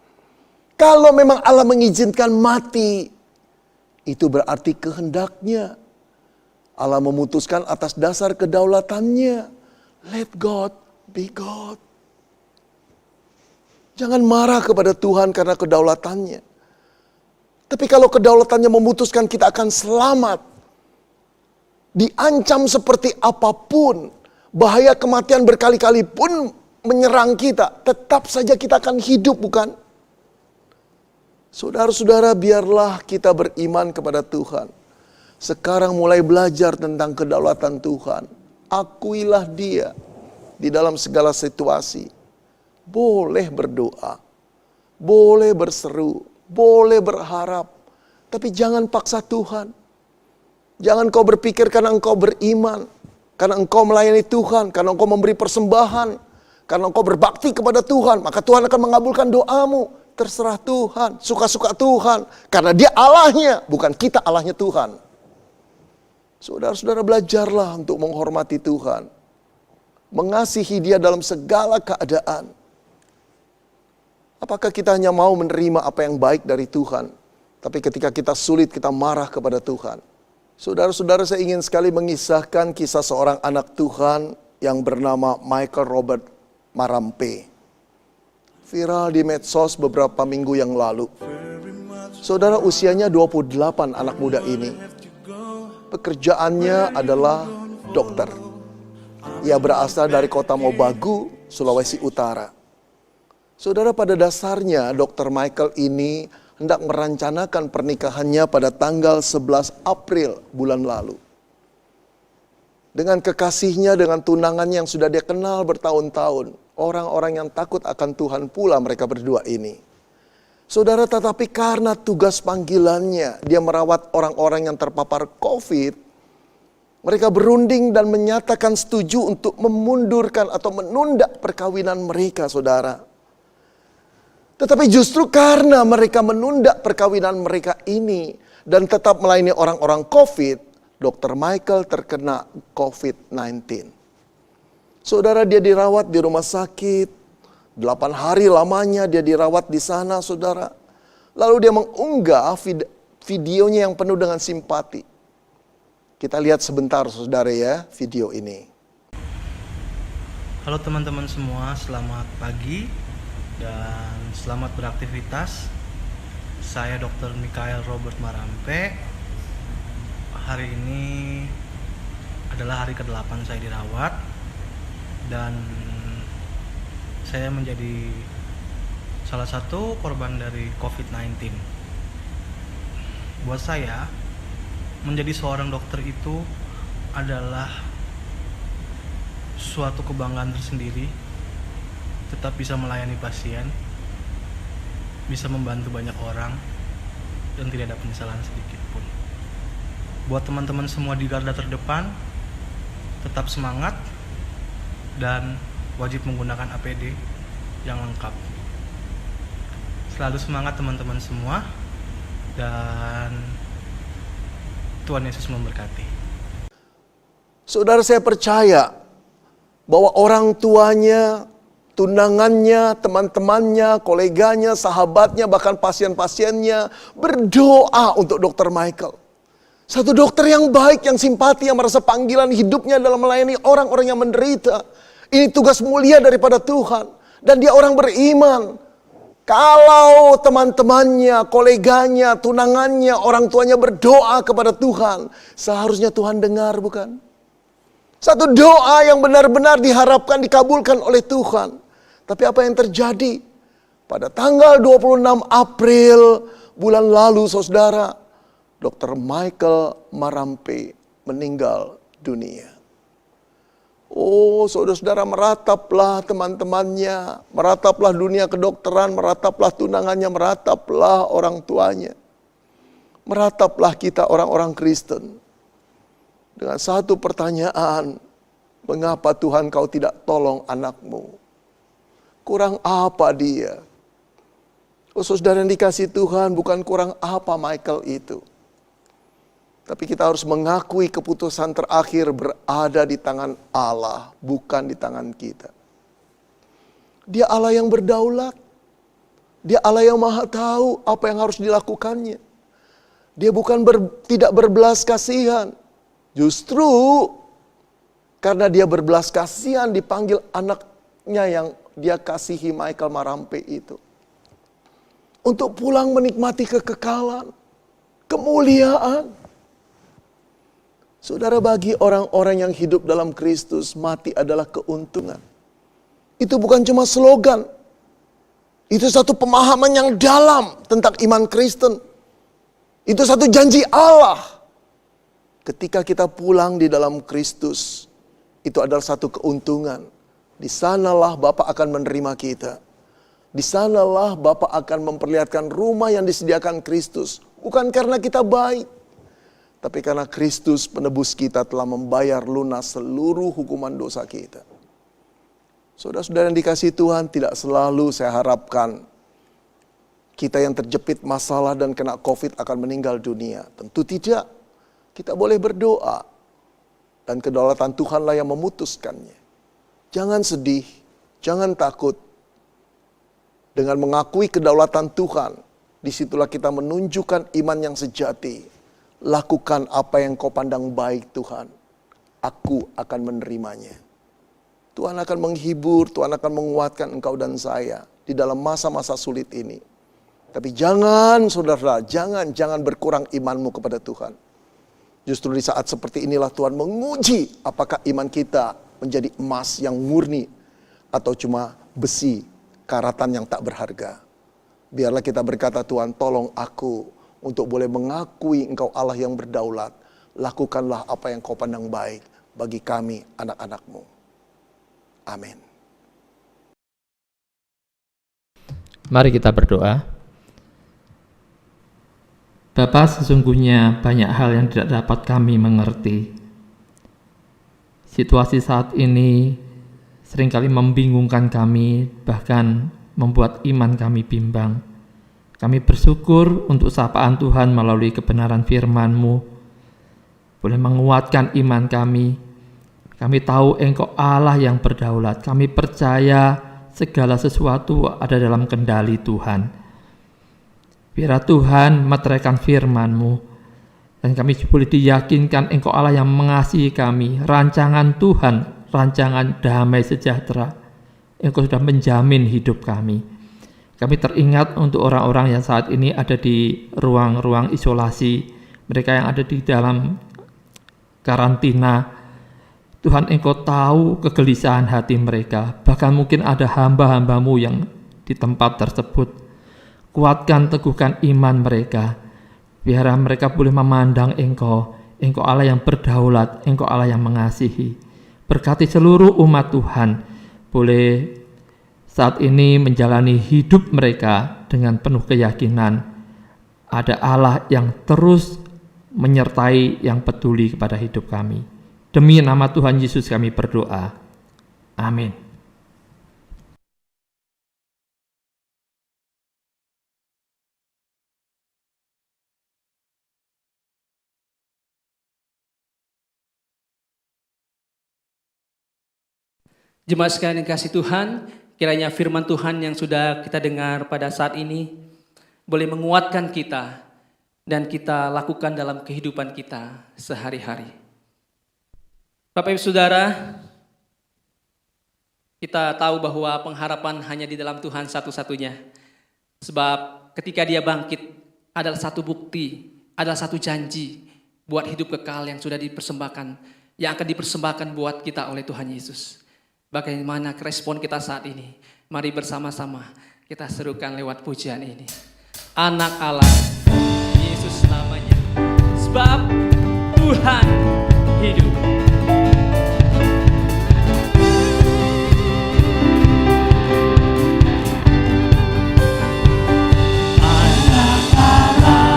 Kalau memang Allah mengizinkan mati, itu berarti kehendaknya. Allah memutuskan atas dasar kedaulatannya. Let God be God. Jangan marah kepada Tuhan karena kedaulatannya. Tapi kalau kedaulatannya memutuskan kita akan selamat, diancam seperti apapun, bahaya kematian berkali-kali pun menyerang kita, tetap saja kita akan hidup, bukan? Saudara-saudara, biarlah kita beriman kepada Tuhan. Sekarang mulai belajar tentang kedaulatan Tuhan. Akuilah Dia di dalam segala situasi. Boleh berdoa, boleh berseru, boleh berharap, tapi jangan paksa Tuhan. Jangan kau berpikir karena engkau beriman, karena engkau melayani Tuhan, karena engkau memberi persembahan, karena engkau berbakti kepada Tuhan, maka Tuhan akan mengabulkan doamu. Terserah Tuhan, suka-suka Tuhan, karena Dia Allahnya, bukan kita Allahnya Tuhan. Saudara-saudara, belajarlah untuk menghormati Tuhan, mengasihi Dia dalam segala keadaan. Apakah kita hanya mau menerima apa yang baik dari Tuhan, tapi ketika kita sulit kita marah kepada Tuhan? Saudara-saudara, saya ingin sekali mengisahkan kisah seorang anak Tuhan yang bernama Michael Robert Marampe. Viral di medsos beberapa minggu yang lalu. Saudara, usianya 28 anak muda ini. Pekerjaannya adalah dokter. Ia berasal dari kota Mobagu, Sulawesi Utara. Saudara, pada dasarnya Dr. Michael ini hendak merencanakan pernikahannya pada tanggal 11 April bulan lalu. Dengan kekasihnya, dengan tunangannya yang sudah dia kenal bertahun-tahun. Orang-orang yang takut akan Tuhan pula mereka berdua ini. Saudara, tetapi karena tugas panggilannya, dia merawat orang-orang yang terpapar COVID. Mereka berunding dan menyatakan setuju untuk memundurkan atau menunda perkawinan mereka, saudara. Tetapi justru karena mereka menunda perkawinan mereka ini dan tetap melayani orang-orang COVID, Dr. Michael terkena COVID-19. Saudara, dia dirawat di rumah sakit, 8 hari lamanya dia dirawat di sana, saudara. Lalu dia mengunggah videonya yang penuh dengan simpati. Kita lihat sebentar, saudara ya, video ini. Halo teman-teman semua, selamat pagi dan selamat beraktivitas. Saya Dr. Michael Robert Marampe. Hari ini adalah hari ke-8 saya dirawat dan saya menjadi salah satu korban dari COVID-19. Buat saya, menjadi seorang dokter itu adalah suatu kebanggaan tersendiri. Tetap bisa melayani pasien, bisa membantu banyak orang, dan tidak ada penyesalan sedikit pun. Buat teman-teman semua di garda terdepan, tetap semangat dan wajib menggunakan APD yang lengkap. Selalu semangat teman-teman semua, dan Tuhan Yesus memberkati. Saudara, saya percaya bahwa orang tuanya, tunangannya, teman-temannya, koleganya, sahabatnya, bahkan pasien-pasiennya berdoa untuk Dr. Michael. Satu dokter yang baik, yang simpati, yang merasa panggilan hidupnya dalam melayani orang-orang yang menderita. Ini tugas mulia daripada Tuhan. Dan dia orang beriman. Kalau teman-temannya, koleganya, tunangannya, orang tuanya berdoa kepada Tuhan, seharusnya Tuhan dengar, bukan? Satu doa yang benar-benar diharapkan dikabulkan oleh Tuhan. Tapi apa yang terjadi? Pada tanggal 26 April bulan lalu, saudara, Dr. Michael Marampe meninggal dunia. Oh, saudara-saudara, merataplah teman-temannya, merataplah dunia kedokteran, merataplah tunangannya, merataplah orang tuanya. Merataplah kita orang-orang Kristen dengan satu pertanyaan, mengapa Tuhan kau tidak tolong anakmu? Kurang apa dia? Oh saudara yang dikasihi Tuhan, bukan kurang apa Michael itu. Tapi kita harus mengakui keputusan terakhir berada di tangan Allah, bukan di tangan kita. Dia Allah yang berdaulat. Dia Allah yang maha tahu apa yang harus dilakukannya. Dia bukan tidak berbelas kasihan. Justru karena dia berbelas kasihan dipanggil anaknya yang dia kasihi, Michael Marampe itu. Untuk pulang menikmati kekekalan, kemuliaan. Saudara, bagi orang-orang yang hidup dalam Kristus, mati adalah keuntungan. Itu bukan cuma slogan. Itu satu pemahaman yang dalam tentang iman Kristen. Itu satu janji Allah. Ketika kita pulang di dalam Kristus, itu adalah satu keuntungan. Di sanalah Bapa akan menerima kita. Di sanalah Bapa akan memperlihatkan rumah yang disediakan Kristus. Bukan karena kita baik, tapi karena Kristus penebus kita telah membayar lunas seluruh hukuman dosa kita. Saudara-saudara yang dikasihi Tuhan, tidak selalu saya harapkan kita yang terjepit masalah dan kena COVID akan meninggal dunia. Tentu tidak. Kita boleh berdoa. Dan kedaulatan Tuhanlah yang memutuskannya. Jangan sedih, jangan takut. Dengan mengakui kedaulatan Tuhan, disitulah kita menunjukkan iman yang sejati. Lakukan apa yang kau pandang baik Tuhan. Aku akan menerimanya. Tuhan akan menghibur, Tuhan akan menguatkan engkau dan saya di dalam masa-masa sulit ini. Tapi jangan saudara, jangan berkurang imanmu kepada Tuhan. Justru di saat seperti inilah Tuhan menguji apakah iman kita menjadi emas yang murni atau cuma besi karatan yang tak berharga. Biarlah kita berkata, Tuhan tolong aku untuk boleh mengakui engkau Allah yang berdaulat. Lakukanlah apa yang kau pandang baik bagi kami anak-anakmu. Amin. Mari kita berdoa. Bapa, sesungguhnya banyak hal yang tidak dapat kami mengerti. Situasi saat ini seringkali membingungkan kami, bahkan membuat iman kami bimbang. Kami bersyukur untuk sapaan Tuhan melalui kebenaran firman-Mu, boleh menguatkan iman kami. Kami tahu Engkau Allah yang berdaulat. Kami percaya segala sesuatu ada dalam kendali Tuhan. Biarlah Tuhan meteraikan firman-Mu, dan kami boleh diyakinkan Engkau Allah yang mengasihi kami. Rancangan Tuhan, rancangan damai sejahtera. Engkau sudah menjamin hidup kami. Kami teringat untuk orang-orang yang saat ini ada di ruang-ruang isolasi, mereka yang ada di dalam karantina. Tuhan, Engkau tahu kegelisahan hati mereka. Bahkan mungkin ada hamba-hamba-Mu yang di tempat tersebut. Kuatkan, teguhkan iman mereka. Biar mereka boleh memandang Engkau Allah yang berdaulat, Engkau Allah yang mengasihi. Berkati seluruh umat Tuhan, boleh saat ini menjalani hidup mereka dengan penuh keyakinan. Ada Allah yang terus menyertai, yang peduli kepada hidup kami. Demi nama Tuhan Yesus kami berdoa. Amin. Jemaat sekalian yang kasih Tuhan, kiranya firman Tuhan yang sudah kita dengar pada saat ini boleh menguatkan kita dan kita lakukan dalam kehidupan kita sehari-hari. Bapak Ibu Saudara, kita tahu bahwa pengharapan hanya di dalam Tuhan satu-satunya. Sebab ketika Dia bangkit adalah satu bukti, adalah satu janji buat hidup kekal yang sudah dipersembahkan, yang akan dipersembahkan buat kita oleh Tuhan Yesus. Bagaimana respon kita saat ini? Mari bersama-sama kita serukan lewat pujian ini. Anak Allah, Yesus namanya. Sebab Tuhan hidup. Anak Allah,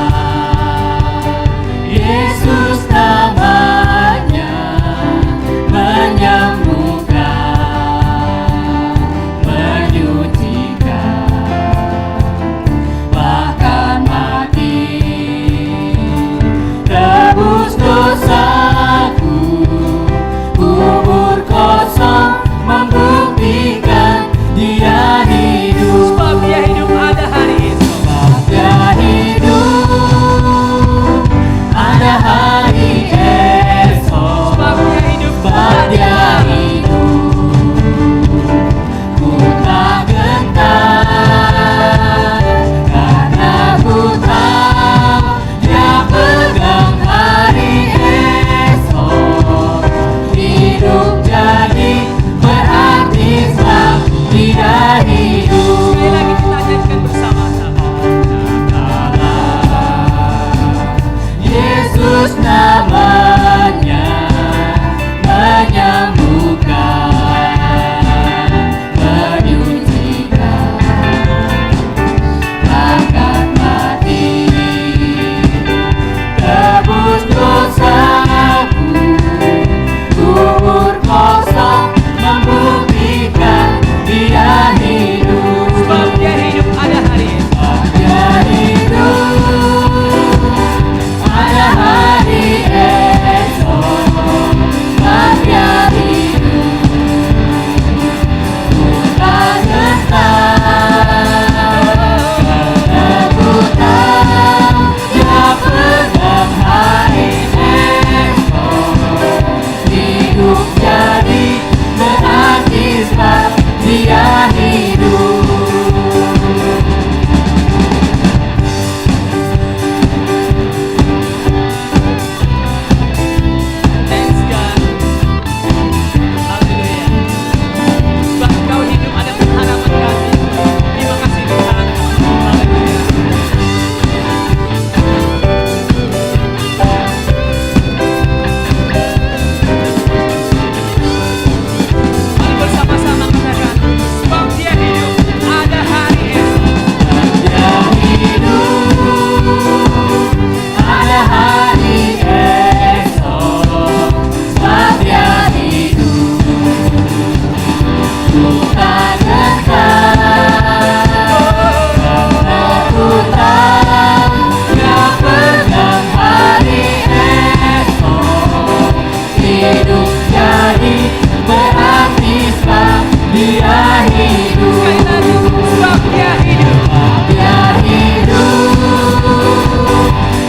Dia hidup. Sekali lagi, sebab Dia hidup. Dia hidup.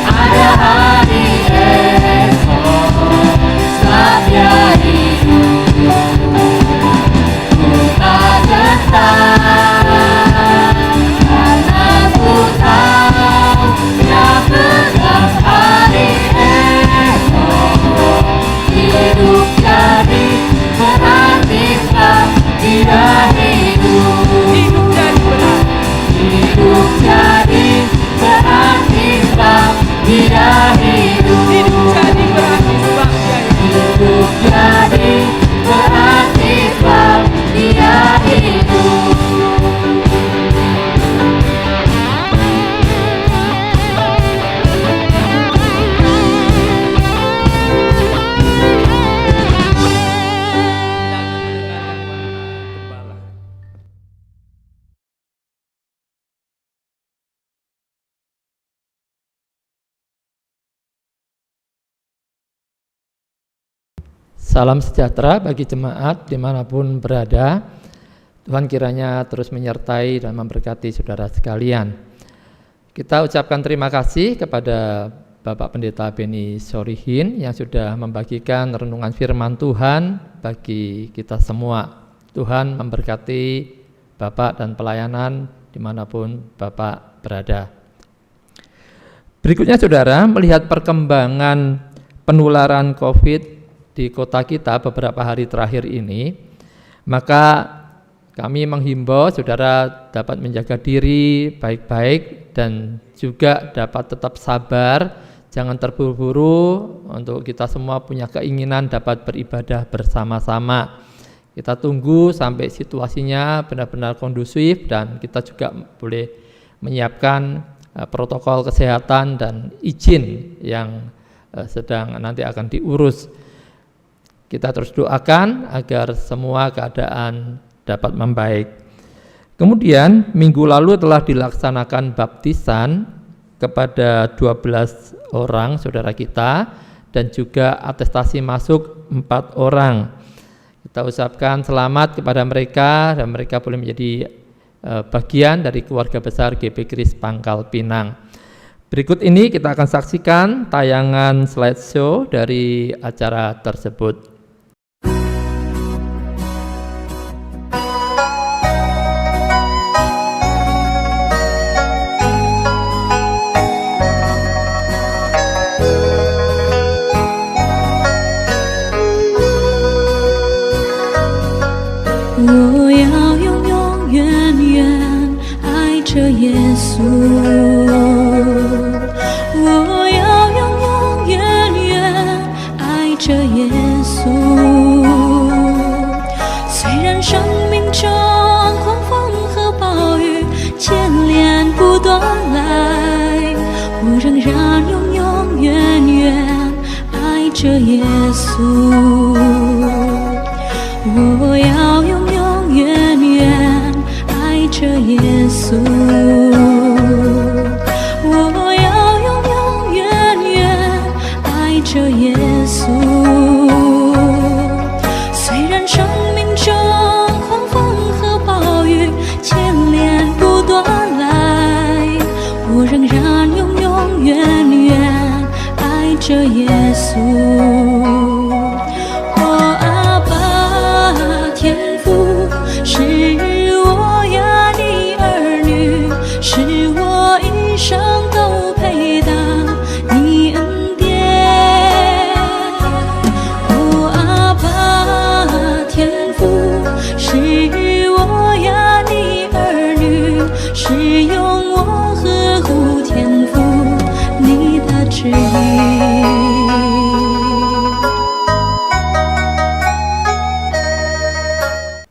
Ada hari esok. Sebab Dia hidup. Ku tak gentar, karena ku tahu Dia pegang hari esok. Hidup jadi berarti sebab Dia hidup. Hidup jadi berarti. Hidup jadi berarti sebab Dia hidup. Hidup jadi berarti sebab Dia hidup. Hidup jadi berarti sebab Dia hidup. Kita akan mendengarkan warna gembala. Salam sejahtera bagi jemaat dimanapun berada. Tuhan kiranya terus menyertai dan memberkati saudara sekalian. Kita ucapkan terima kasih kepada Bapak Pendeta Beni Sorihin yang sudah membagikan renungan firman Tuhan bagi kita semua. Tuhan memberkati Bapak dan pelayanan dimanapun Bapak berada. Berikutnya saudara, melihat perkembangan penularan COVID di kota kita beberapa hari terakhir ini, maka kami menghimbau saudara dapat menjaga diri baik-baik dan juga dapat tetap sabar, jangan terburu-buru untuk kita semua punya keinginan dapat beribadah bersama-sama. Kita tunggu sampai situasinya benar-benar kondusif dan kita juga boleh menyiapkan protokol kesehatan dan izin yang sedang nanti akan diurus. Kita terus doakan agar semua keadaan dapat membaik. Kemudian minggu lalu telah dilaksanakan baptisan kepada 12 orang saudara kita dan juga atestasi masuk 4 orang. Kita ucapkan selamat kepada mereka dan mereka boleh menjadi bagian dari keluarga besar GB Kris Pangkal Pinang. Berikut ini kita akan saksikan tayangan slideshow dari acara tersebut.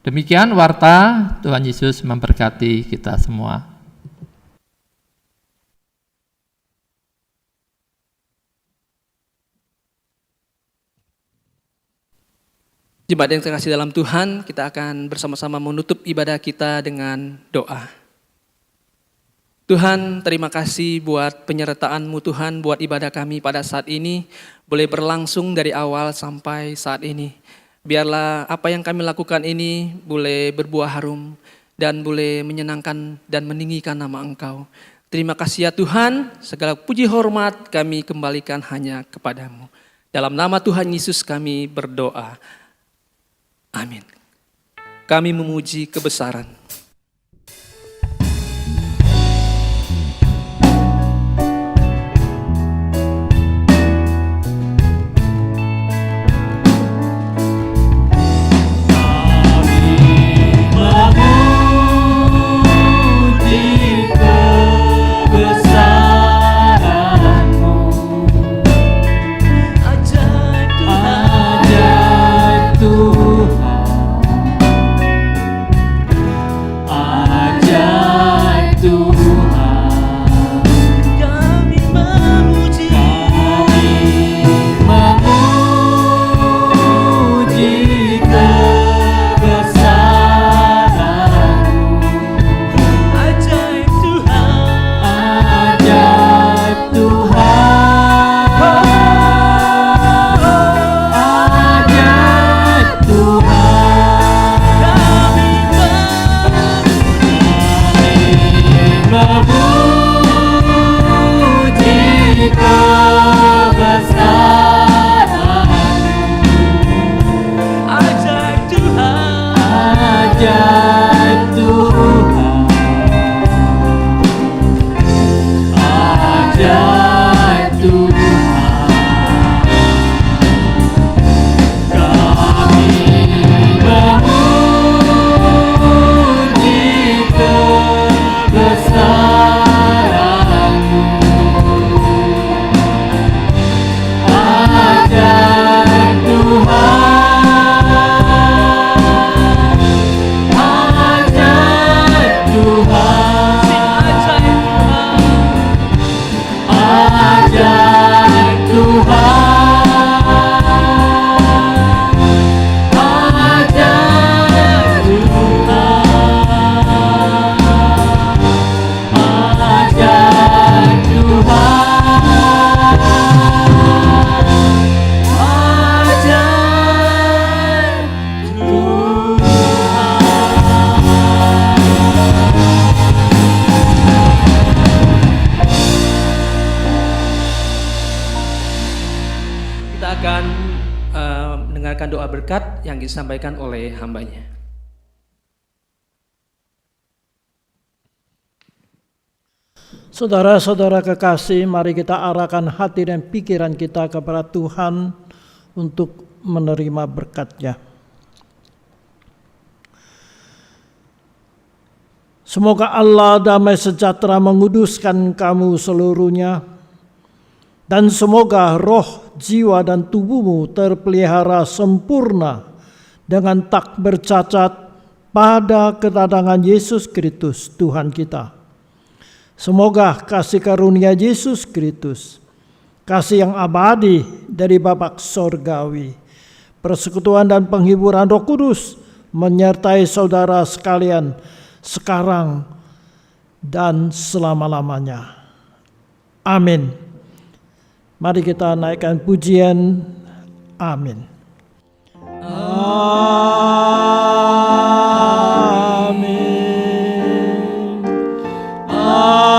Demikian warta, Tuhan Yesus memberkati kita semua. Jemaat yang terkasih dalam Tuhan, kita akan bersama-sama menutup ibadah kita dengan doa. Tuhan, terima kasih buat penyertaan-Mu Tuhan, buat ibadah kami pada saat ini, boleh berlangsung dari awal sampai saat ini. Biarlah apa yang kami lakukan ini boleh berbuah harum dan boleh menyenangkan dan meninggikan nama Engkau. Terima kasih ya Tuhan, segala puji hormat kami kembalikan hanya kepadamu. Dalam nama Tuhan Yesus kami berdoa. Amin. Kami memuji kebesaran. Mendengarkan doa berkat yang disampaikan oleh hambanya. Saudara-saudara kekasih, mari kita arahkan hati dan pikiran kita kepada Tuhan untuk menerima berkat-Nya. Semoga Allah damai sejahtera menguduskan kamu seluruhnya, dan semoga roh, jiwa, dan tubuhmu terpelihara sempurna dengan tak bercacat pada kedatangan Yesus Kristus Tuhan kita. Semoga kasih karunia Yesus Kristus, kasih yang abadi dari Bapa Sorgawi, persekutuan dan penghiburan Roh Kudus menyertai saudara sekalian sekarang dan selama-lamanya. Amin. Mari kita naikkan pujian. Amin. Amin. Amin.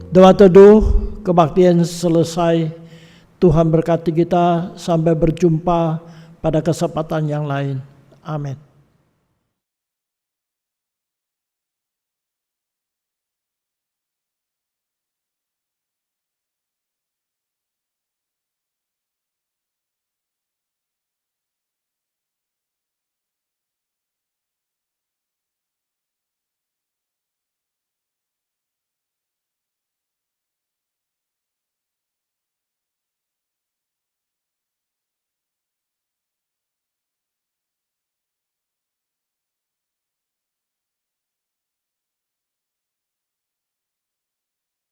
Doa teduh kebaktian selesai. Tuhan berkati kita sampai berjumpa pada kesempatan yang lain. Amin.